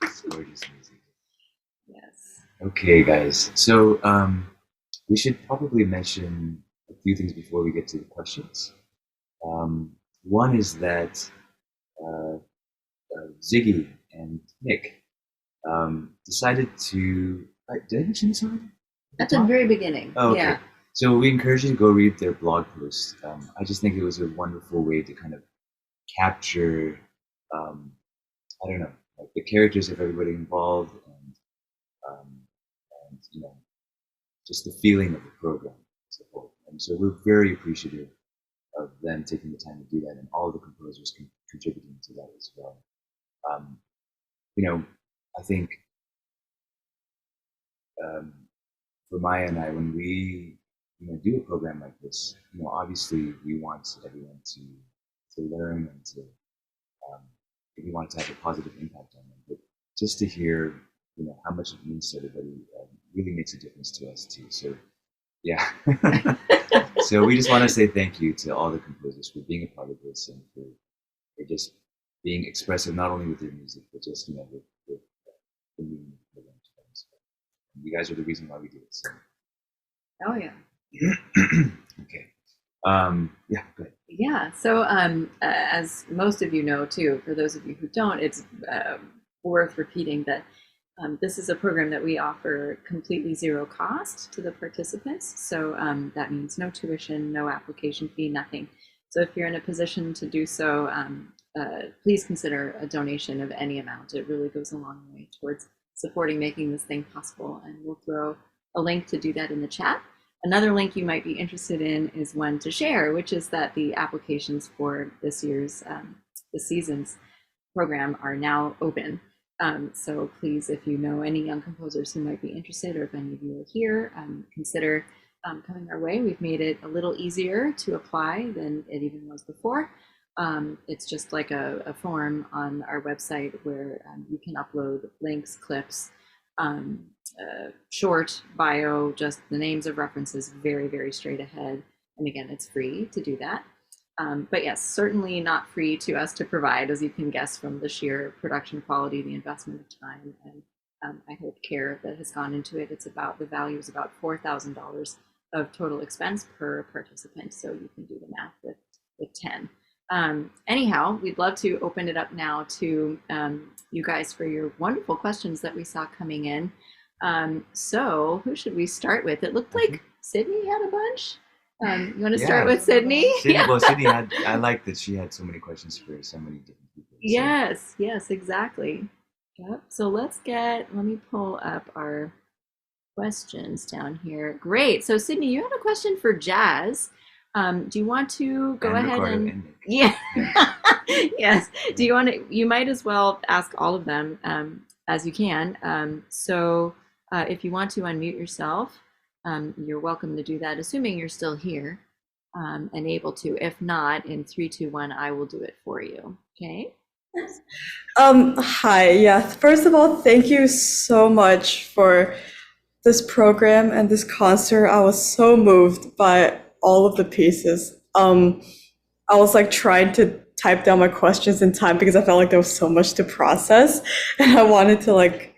It's gorgeous music. Yes. Okay, guys. So we should probably mention a few things before we get to the questions. One is that Ziggy and Nick decided to. Did I mention this already? At the very beginning. Oh, okay. Yeah. So we encourage you to go read their blog post. I just think it was a wonderful way to kind of capture, I don't know, like the characters of everybody involved, and you know, just the feeling of the program as a whole. And so we're very appreciative of them taking the time to do that, and all the composers contributing to that as well. You know, I think for Maya and I, when we do a program like this, obviously we want everyone to learn and to we want it to have a positive impact on them. But just to hear how much it means to everybody really makes a difference to us too. So yeah. So we just want to say thank you to all the composers for being a part of this and for just being expressive, not only with their music, but just with the meaning of the program. You guys are the reason why we do it. So. Oh yeah. Okay. Yeah, go ahead. Yeah. So as most of you know too, for those of you who don't, it's worth repeating that this is a program that we offer completely zero cost to the participants. So that means no tuition, no application fee, nothing. So if you're in a position to do so, please consider a donation of any amount. It really goes a long way towards supporting making this thing possible. And we'll throw a link to do that in the chat. Another link you might be interested in is one to share, which is that the applications for this year's, this season's program are now open. So please, if you know any young composers who might be interested, or if any of you are here, consider coming our way. We've made it a little easier to apply than it even was before. It's just like a form on our website where you can upload links, clips, short bio, just the names of references, very, very straight ahead. And again, it's free to do that. But yes, certainly not free to us to provide, as you can guess from the sheer production quality, the investment of time, and I hope care that has gone into it. It's about, the value is about $4,000 of total expense per participant. So you can do the math with 10. Anyhow, we'd love to open it up now to you guys for your wonderful questions that we saw coming in. So who should we start with? It looked like Sydney had a bunch. You want to start with Sydney? Sydney, yeah. Well, Sydney had, I like that she had so many questions for so many different people. So. Yes, yes, exactly. Yep. So let me pull up our questions down here. Great. So Sydney, you had a question for Jazz. Do you want to go ahead and yeah. Yes. Do you want to, you might as well ask all of them as you can. So if you want to unmute yourself, you're welcome to do that, assuming you're still here and able to. If not, in 3, 2, 1, I will do it for you. Okay. Hi. Yeah. First of all, thank you so much for this program and this concert. I was so moved by all of the pieces. I was like trying to type down my questions in time because I felt like there was so much to process, and I wanted to like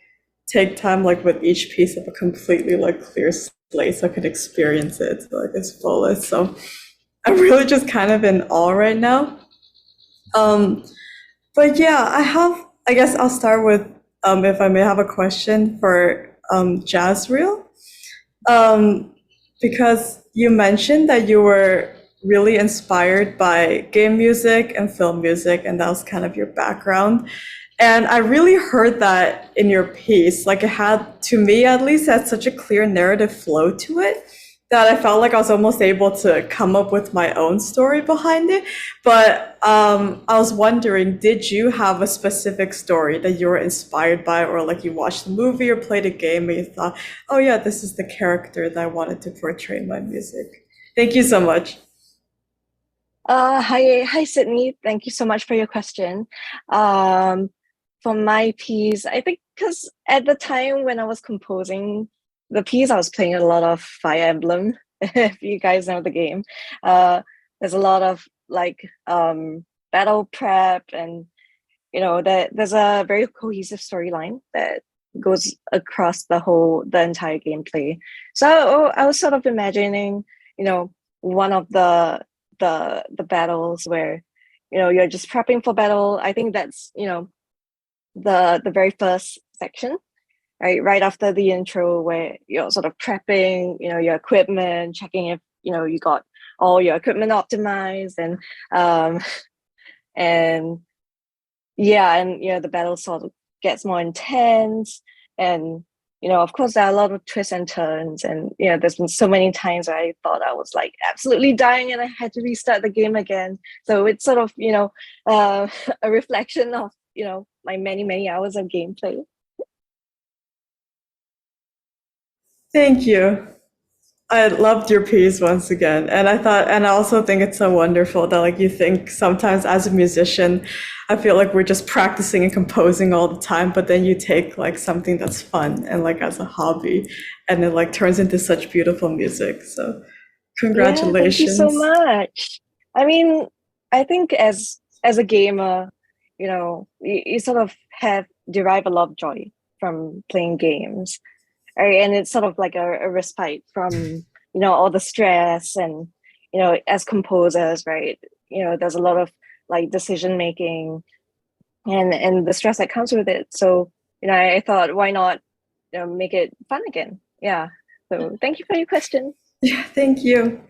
take time like with each piece of a completely like clear slate so I could experience it to like its fullest. So I'm really just kind of in awe right now. But yeah, I guess I'll start with if I may have a question for Jazreel. Because you mentioned that you were really inspired by game music and film music, and that was kind of your background. And I really heard that in your piece. Like it had, to me at least, had such a clear narrative flow to it that I felt like I was almost able to come up with my own story behind it. But I was wondering, did you have a specific story that you were inspired by, or like you watched a movie or played a game and you thought, oh yeah, this is the character that I wanted to portray in my music? Thank you so much. Hi, Sydney. Thank you so much for your question. For my piece, I think because at the time when I was composing the piece, I was playing a lot of Fire Emblem. If you guys know the game, there's a lot of like battle prep, and there's a very cohesive storyline that goes across the entire gameplay. So I was sort of imagining, one of the battles where, you're just prepping for battle. I think that's, the very first section, right after the intro, where you're sort of prepping, your equipment, checking if, you got all your equipment optimized, and yeah, and the battle sort of gets more intense, and of course there are a lot of twists and turns, and there's been so many times where I thought I was like absolutely dying and I had to restart the game again. So it's sort of a reflection of my many hours of gameplay. Thank you. I loved your piece once again. And I also think it's so wonderful that like you think sometimes as a musician, I feel like we're just practicing and composing all the time, but then you take like something that's fun and like as a hobby, and it like turns into such beautiful music. So congratulations. Yeah, thank you so much. I mean, I think as a gamer, you sort of derive a lot of joy from playing games. Right? And it's sort of like a respite from all the stress, and as composers, right, there's a lot of like decision making and the stress that comes with it. So I thought, why not make it fun again? Yeah. So thank you for your question. Yeah, thank you.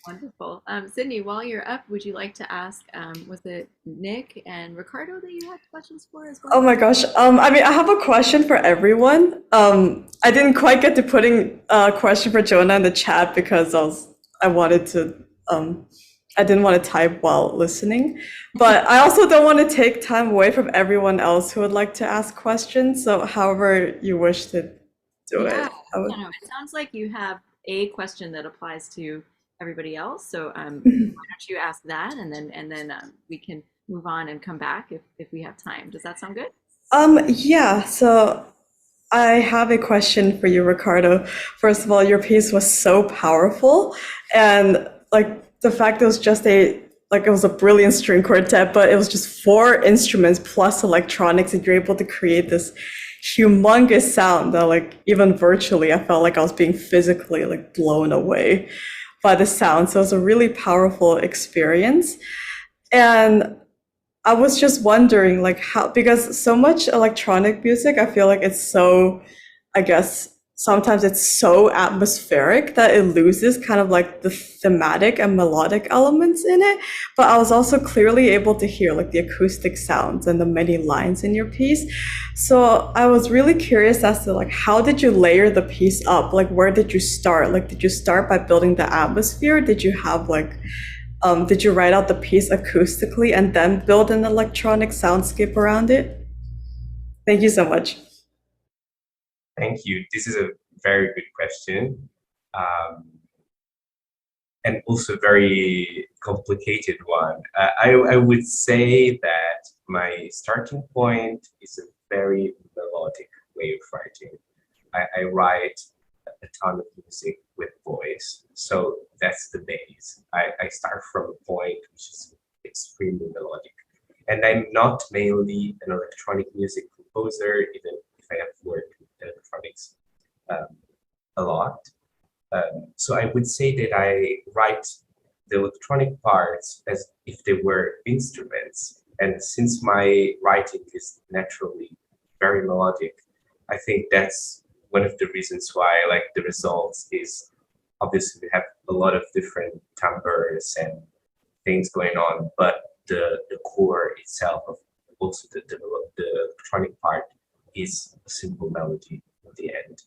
Wonderful. Sydney, while you're up, would you like to ask, was it Nick and Riccardo that you had questions for as well? Oh my gosh. I mean, I have a question for everyone. I didn't quite get to putting a question for Jonah in the chat because I wanted to, I didn't want to type while listening, but I also don't want to take time away from everyone else who would like to ask questions. So however you wish to do it. It sounds like you have a question that applies to everybody else. So why don't you ask that, and then we can move on and come back if we have time. Does that sound good? Yeah. So I have a question for you, Riccardo. First of all, your piece was so powerful, and like the fact it was just it was a brilliant string quartet, but it was just 4 instruments plus electronics, and you're able to create this humongous sound that like even virtually I felt like I was being physically like blown away by the sound. So it was a really powerful experience. And I was just wondering like how, because so much electronic music, I feel like it's so, I guess sometimes it's so atmospheric that it loses kind of like the thematic and melodic elements in it. But I was also clearly able to hear like the acoustic sounds and the many lines in your piece. So I was really curious as to like, how did you layer the piece up? Like, where did you start? Like, did you start by building the atmosphere? Did you have like, did you write out the piece acoustically and then build an electronic soundscape around it? Thank you so much. Thank you. This is a very good question. And also very complicated one. I would say that my starting point is a very melodic way of writing. I write a ton of music with voice, so that's the base. I start from a point which is extremely melodic. And I'm not mainly an electronic music composer, even if I have worked with electronics a lot. So I would say that I write the electronic parts as if they were instruments. And since my writing is naturally very melodic, I think that's one of the reasons why I like the results is obviously we have a lot of different timbres and things going on, but the core itself of also the electronic part is a simple melody at the end.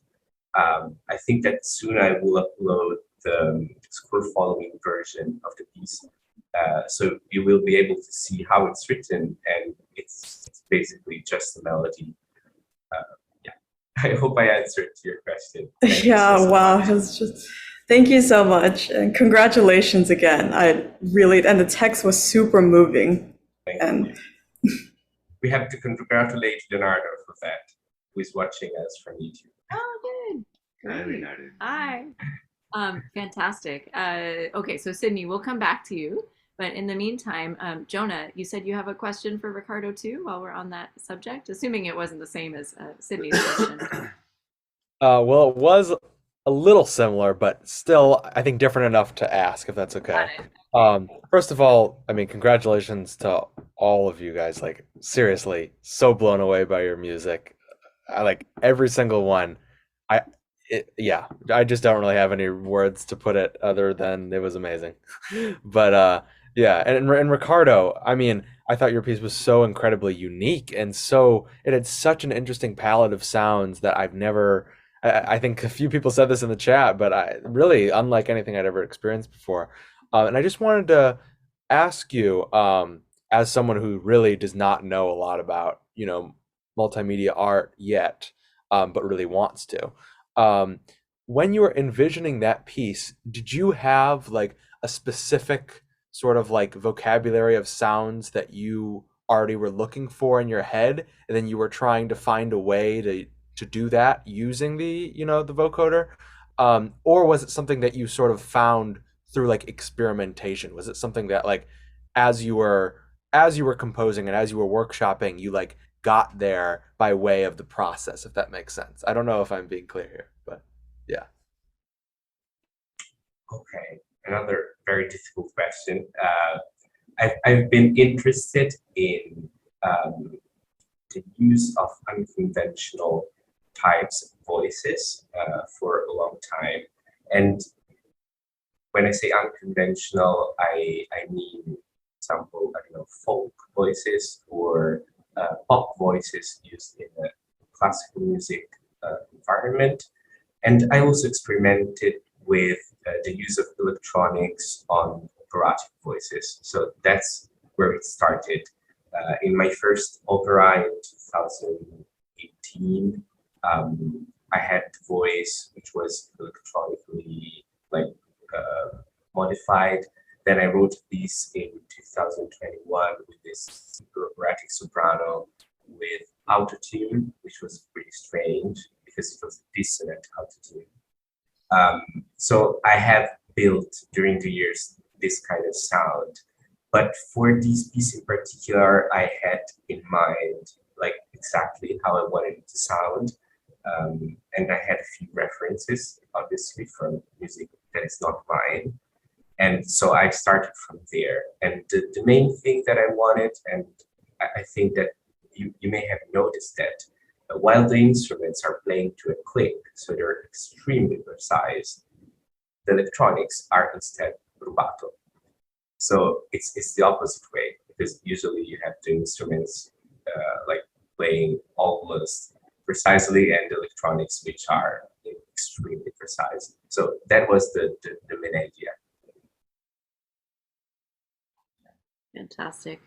I think that soon I will upload the score following version of the piece. So you will be able to see how it's written, and it's basically just a melody. Yeah, I hope I answered your question. Yeah, wow. It's just, thank you so much. And congratulations again. And the text was super moving. Thank you. We have to congratulate Leonardo for that, who is watching us from YouTube. Oh, good. Great. Hi. Fantastic. Okay, so Sydney, we'll come back to you. But in the meantime, Jonah, you said you have a question for Riccardo too, while we're on that subject, assuming it wasn't the same as Sydney's question. Well, it was a little similar, but still, I think different enough to ask, if that's okay. First of all, I mean, congratulations to all of you guys. Like, seriously, so blown away by your music. I like every single one. Yeah, I just don't really have any words to put it other than it was amazing. But yeah, and Ricardo, I mean, I thought your piece was so incredibly unique and so it had such an interesting palette of sounds that I've never. I think a few people said this in the chat, but I really unlike anything I'd ever experienced before. And I just wanted to ask you, as someone who really does not know a lot about, multimedia art yet, but really wants to. When you were envisioning that piece, did you have like a specific sort of like vocabulary of sounds that you already were looking for in your head, and then you were trying to find a way to do that using the the vocoder, or was it something that you sort of found through like experimentation? Was it something that like as you were composing and as you were workshopping, you like got there by way of the process, if that makes sense? I don't know if I'm being clear here, but yeah. Okay, another very difficult question. I've been interested in the use of unconventional types of voices for a long time. And when I say unconventional, I mean, for example, I don't know, folk voices or pop voices used in a classical music environment. And I also experimented with the use of electronics on operatic voices. So that's where it started. In my first opera in 2018, I had the voice which was electronically modified. Then I wrote this in 2021 with this super operatic soprano with autotune, which was pretty strange because it was dissonant autotune. So I have built during the years this kind of sound, but for this piece in particular, I had in mind like exactly how I wanted it to sound. And I had a few references, obviously, from music that is not mine. And so I started from there. And the main thing that I wanted, and I think that you may have noticed that while the instruments are playing to a click, so they're extremely precise, the electronics are instead rubato. So it's the opposite way, because usually you have the instruments like playing almost precisely and the electronics which are extremely precise. So that was the main idea. Fantastic.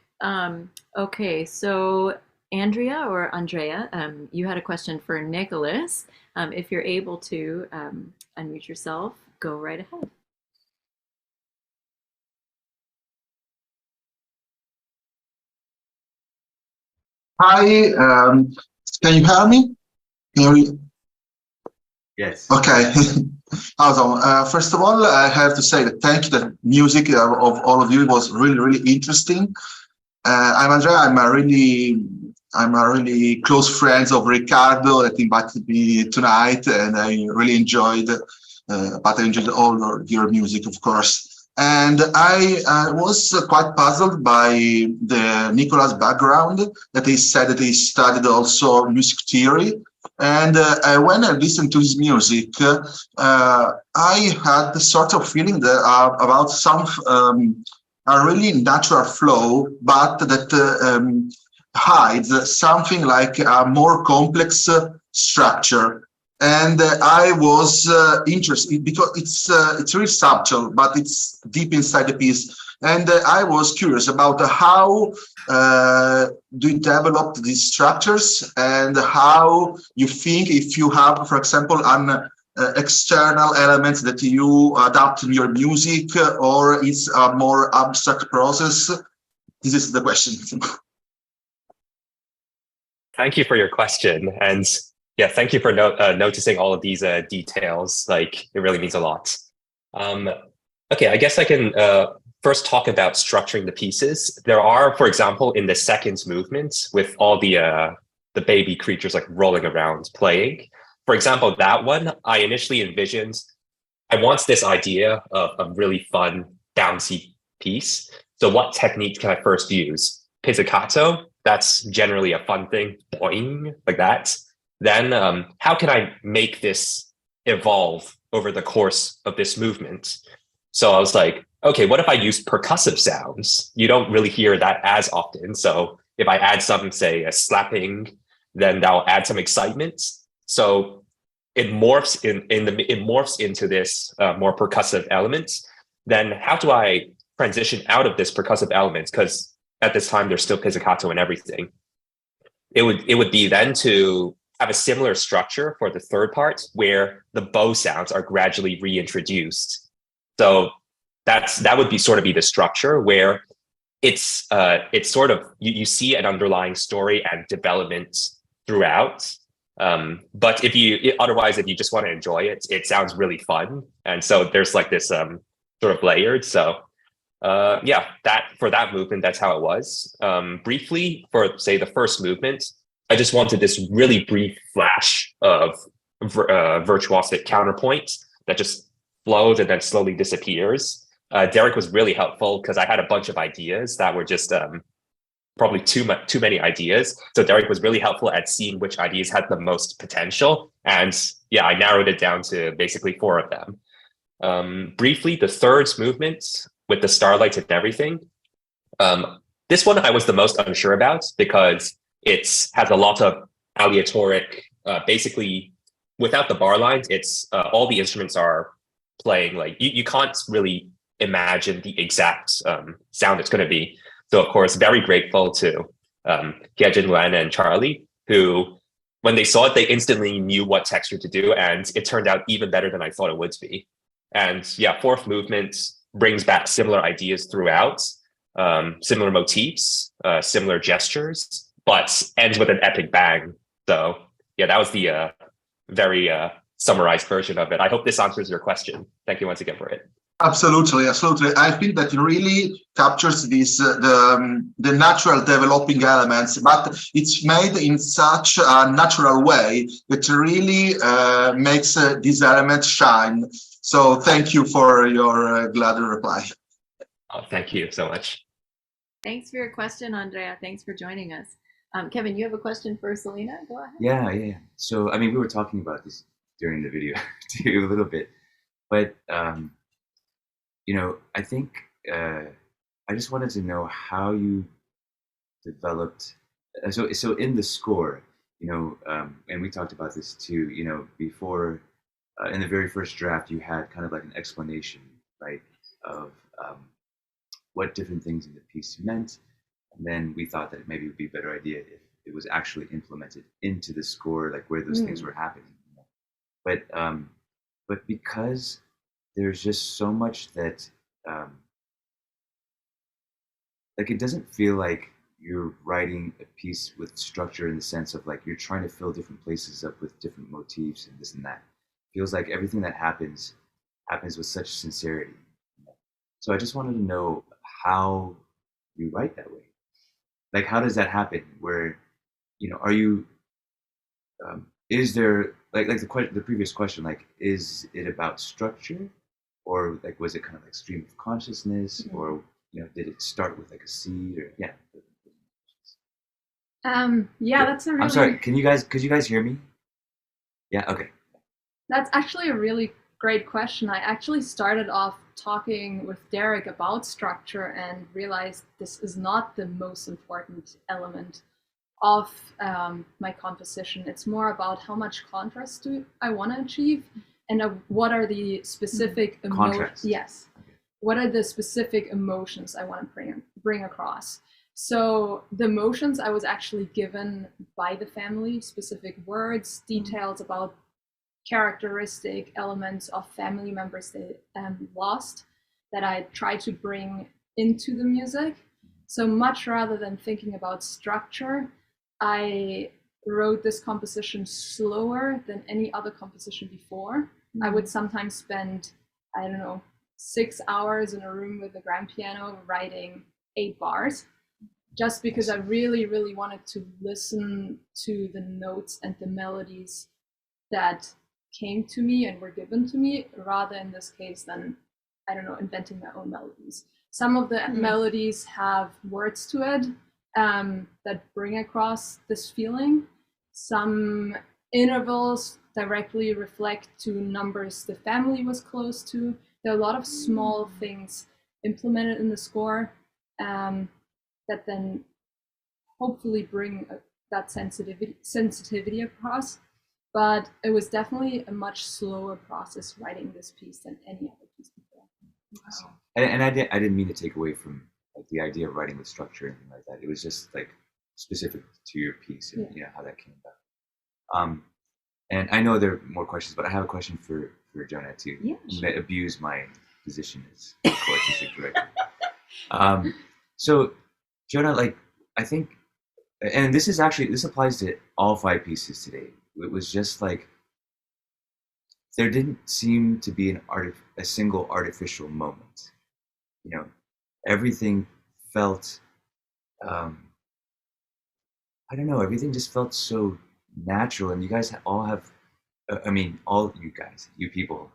Okay, so Andrea or Andrea, you had a question for Nicholas. If you're able to unmute yourself, go right ahead. Hi, can you hear me? Yes. Okay. Awesome. First of all, I have to say that thank you. The music of all of you was really, really interesting. I'm Andrea. I'm a really close friend of Riccardo that invited me tonight, and I really enjoyed. But I enjoyed all your music, of course. And I was quite puzzled by the Nicolas background, that he said that he studied also music theory. And when I listened to his music, I had the sort of feeling that, about some a really natural flow, but that hides something like a more complex structure. And I was interested because it's really subtle, but it's deep inside the piece. And I was curious about how do you develop these structures, and how you think if you have, for example, an external element that you adapt in your music, or it's a more abstract process. This is the question. Thank you for your question. And yeah, thank you for noticing all of these details. Like, it really means a lot. Okay, I guess I can first talk about structuring the pieces. There are, for example, in the second movement with all the baby creatures like rolling around playing. For example, that one, I initially envisioned, I want this idea of a really fun, bouncy piece. So what technique can I first use? Pizzicato, that's generally a fun thing, boing, like that. Then how can I make this evolve over the course of this movement? So I was like, okay, what if I use percussive sounds? You don't really hear that as often. So if I add some, say, a slapping, then that'll add some excitement. So it morphs it morphs into this more percussive element. Then how do I transition out of this percussive element? Because at this time there's still pizzicato and everything. It would be then to have a similar structure for the third part where the bow sounds are gradually reintroduced. So that would be sort of be the structure where it's sort of you see an underlying story and development throughout. But if you just want to enjoy it, it sounds really fun. And so there's like this sort of layered. So yeah, that for that movement, that's how it was. Briefly, for say the first movement, I just wanted this really brief flash of virtuosic counterpoint that just flows and then slowly disappears. Derek was really helpful because I had a bunch of ideas that were just probably too many ideas. So Derek was really helpful at seeing which ideas had the most potential. And yeah, I narrowed it down to basically 4 of them. Briefly, the third movement with the starlight and everything. This one I was the most unsure about because it has a lot of aleatoric, basically without the bar lines, it's all the instruments are playing like you can't really imagine the exact sound it's going to be. So of course, very grateful to Jazreel Low and Charlie, who when they saw it, they instantly knew what texture to do, and it turned out even better than I thought it would be. And yeah, fourth movement brings back similar ideas throughout, similar motifs, similar gestures, but ends with an epic bang. So yeah, that was the very summarized version of it. I hope this answers your question. Thank you once again for it. Absolutely. I think that it really captures this the natural developing elements, but it's made in such a natural way that really makes these elements shine. So thank you for your glad reply. Oh, thank you so much. Thanks for your question, Andrea. Thanks for joining us. Kevin, you have a question for Celina? Go ahead. Yeah. So, I mean, we were talking about this during the video too, a little bit, but, I think I just wanted to know how you developed. So in the score, and we talked about this too, before in the very first draft, you had kind of like an explanation, right, of what different things in the piece meant. And then we thought that maybe it would be a better idea if it was actually implemented into the score, like where those things were happening. But because there's just so much that, like, it doesn't feel like you're writing a piece with structure in the sense of like you're trying to fill different places up with different motifs and this and that. It feels like everything that happens with such sincerity. So I just wanted to know how you write that way. Like, how does that happen? Where, are you? Is there like the previous question? Like, is it about structure, or like was it kind of like stream of consciousness, or did it start with like a seed, or yeah? Yeah, that's a really. I'm sorry. Could you guys hear me? Yeah. Okay. That's actually a really great question. I actually started off talking with Derek about structure and realized this is not the most important element of my composition. It's more about how much contrast do I want to achieve, and what are the specific emotions. Yes. What are the specific emotions I want to bring across? So the emotions I was actually given by the family, specific words, details about characteristic elements of family members they lost, that I try to bring into the music. So much rather than thinking about structure, I wrote this composition slower than any other composition before. I would sometimes spend, I don't know, 6 hours in a room with a grand piano writing 8 bars, just because I really, really wanted to listen to the notes and the melodies that came to me and were given to me, rather in this case than, I don't know, inventing my own melodies. Some of the melodies have words to it that bring across this feeling. Some intervals directly reflect to numbers the family was close to. There are a lot of small things implemented in the score that then hopefully bring that sensitivity across. But it was definitely a much slower process writing this piece than any other piece before. And I didn't mean to take away from like the idea of writing with structure or anything like that. It was just like specific to your piece and you know how that came about. And I know there are more questions, but I have a question for Jonah too. Yeah, I'm gonna abuse my position as co-artistic director. So Jonah, like I think, and this applies to all 5 pieces today. It was just like there didn't seem to be a single artificial moment. You know, everything felt, I don't know, everything just felt so natural. And you guys all have, I mean, all you guys, you people,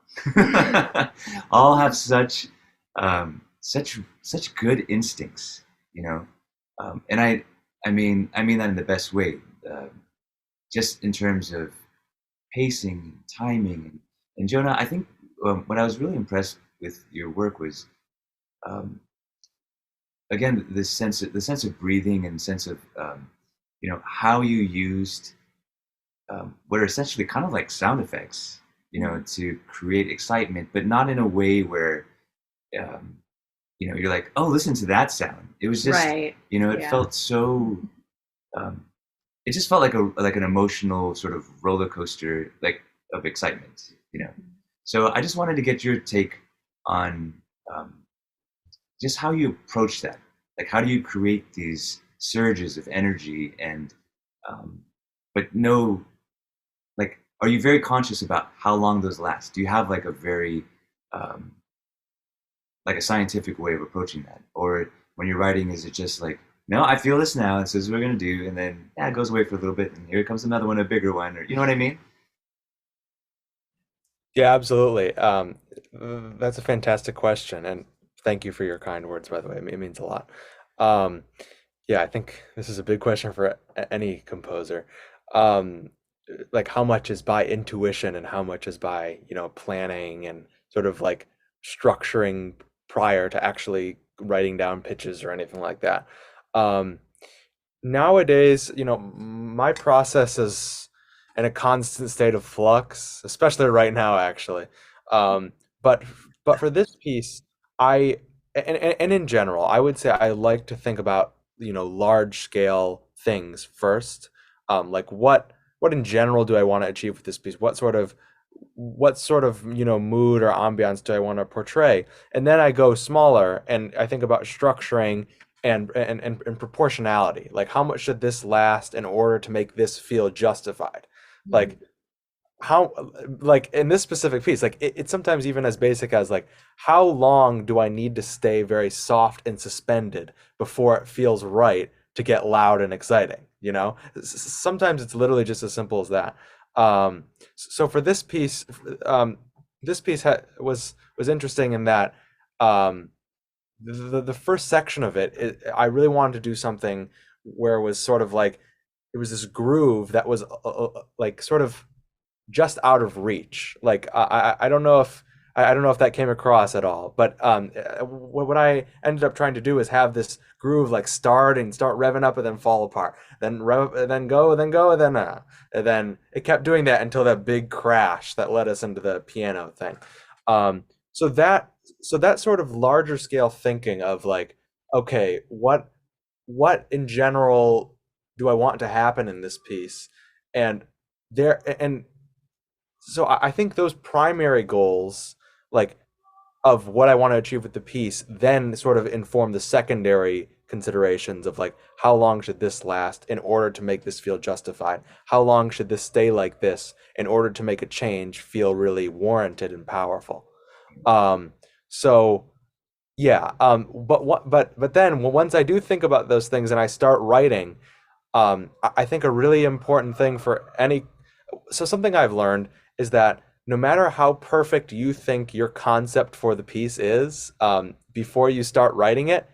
all have such good instincts, you know. And I mean that in the best way. Just in terms of pacing and timing. And Jonah, I think what I was really impressed with your work was, again, the sense of breathing and sense of, you know, how you used what are essentially kind of like sound effects, you know, to create excitement, but not in a way where, you know, you're like, oh, listen to that sound. It was just, you know, it felt so. It just felt like an emotional sort of roller coaster, like of excitement, you know. So I just wanted to get your take on just how you approach that. Like, how do you create these surges of energy and, but no, like, are you very conscious about how long those last? Do you have like a very, like a scientific way of approaching that, or when you're writing, is it just like, no, I feel this now, and so this is what we're gonna do, and then it goes away for a little bit, and here comes another one, a bigger one, or you know what I mean? Yeah, absolutely. That's a fantastic question, and thank you for your kind words, by the way. It means a lot. Yeah, I think this is a big question for any composer. Like how much is by intuition and how much is by, you know, planning and sort of like structuring prior to actually writing down pitches or anything like that. Nowadays, you know, my process is in a constant state of flux, especially right now, actually. But for this piece, and in general, I would say I like to think about, you know, large scale things first. Like what in general do I want to achieve with this piece? What sort of you know, mood or ambiance do I want to portray? And then I go smaller and I think about structuring and proportionality. Like how much should this last in order to make this feel justified? Like how, like in this specific piece, like it's sometimes even as basic as like, how long do I need to stay very soft and suspended before it feels right to get loud and exciting? You know, sometimes it's literally just as simple as that. So for this piece, was interesting in that the first section of it, I really wanted to do something where it was sort of like, it was this groove that was like sort of just out of reach. Like I don't know if that came across at all, but what I ended up trying to do is have this groove like start revving up and then fall apart, then rev, and then go, and then it kept doing that until that big crash that led us into the piano thing. So that sort of larger scale thinking of like, okay, what in general do I want to happen in this piece, and so I think those primary goals, like of what I want to achieve with the piece, then sort of inform the secondary considerations of like, how long should this last in order to make this feel justified? How long should this stay like this in order to make a change feel really warranted and powerful? So yeah, but then once I do think about those things and I start writing, I think a really important thing for something I've learned is that no matter how perfect you think your concept for the piece is, before you start writing it,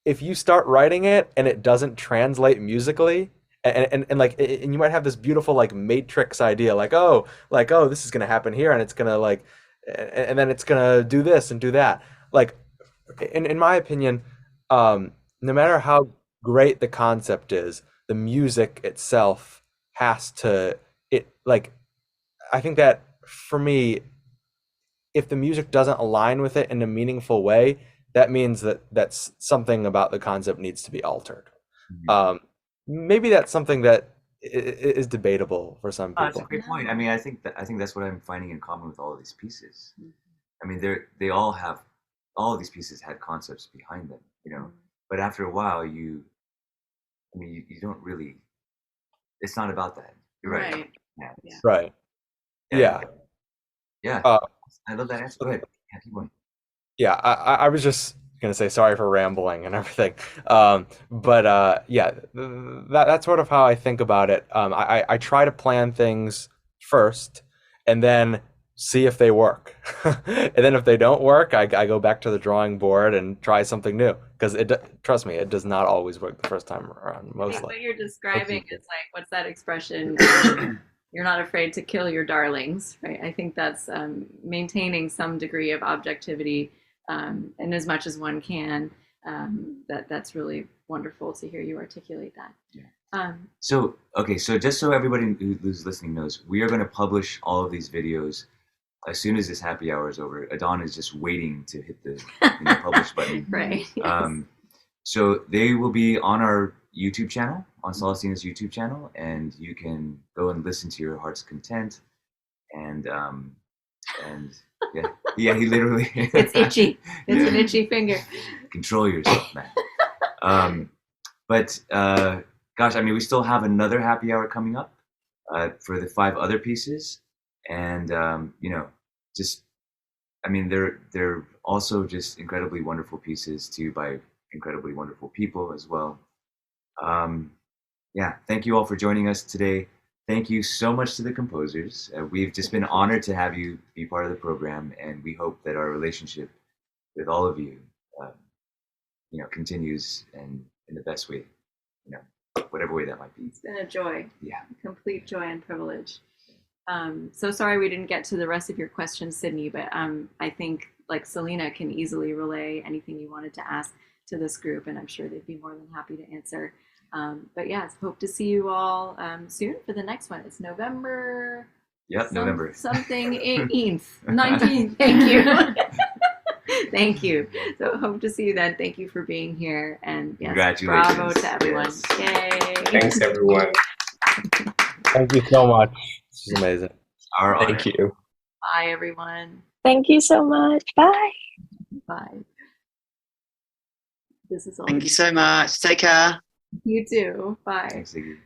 if you start writing it and it doesn't translate musically, and you might have this beautiful like matrix idea, like oh this is gonna happen here, and it's gonna like, and then it's gonna do this and do that. Like in my opinion, no matter how great the concept is, the music itself has to I think that for me, if the music doesn't align with it in a meaningful way, that means that's something about the concept needs to be altered. Maybe that's something that is debatable for some That's a people. great point. I mean, I think that's what I'm finding in common with all of these pieces. I mean, they all of these pieces had concepts behind them, you know. But after a while, you don't really. It's not about that. You're right. Yeah. Right. Yeah. Yeah. I love that answer. Go ahead. Yeah, keep going. Yeah, I was just gonna say sorry for rambling and everything, but yeah, that's sort of how I think about it. I try to plan things first, and then see if they work, and then if they don't work, I go back to the drawing board and try something new. Because trust me, it does not always work the first time around. Mostly. What you're describing is like, what's that expression? You're not afraid to kill your darlings, right? I think that's maintaining some degree of objectivity, and as much as one can. That's really wonderful to hear you articulate that. Yeah. So just so everybody who's listening knows, we are going to publish all of these videos as soon as this happy hour is over. Adon is just waiting to hit the publish button. Right. Yes. So they will be on our YouTube channel, on Celestina's YouTube channel, and you can go and listen to your heart's content. And yeah, he literally. It's itchy. It's an itchy finger. Control yourself, man. But gosh, I mean, we still have another happy hour coming up for the 5 other pieces, and they're also just incredibly wonderful pieces too, by incredibly wonderful people as well. Yeah, thank you all for joining us today. Thank you so much to the composers. We've just been honored to have you be part of the program, and we hope that our relationship with all of you, continues and in the best way, whatever way that might be. It's been a joy. Yeah. Complete joy and privilege. So sorry we didn't get to the rest of your questions, Sydney, but I think like Celina can easily relay anything you wanted to ask to this group, and I'm sure they'd be more than happy to answer. But yes, hope to see you all soon for the next one. It's November. Yep, November. Something 18th, 19th. Thank you. Thank you. So hope to see you then. Thank you for being here. And yes, congratulations. Bravo to everyone. Yes. Yay. Thanks, everyone. Thank you so much. This is amazing. Our honor. Thank you. Bye, everyone. Thank you so much. Bye. Bye. This is all. Thank you so much. Take care. You too. Bye. Thanks, Iggy.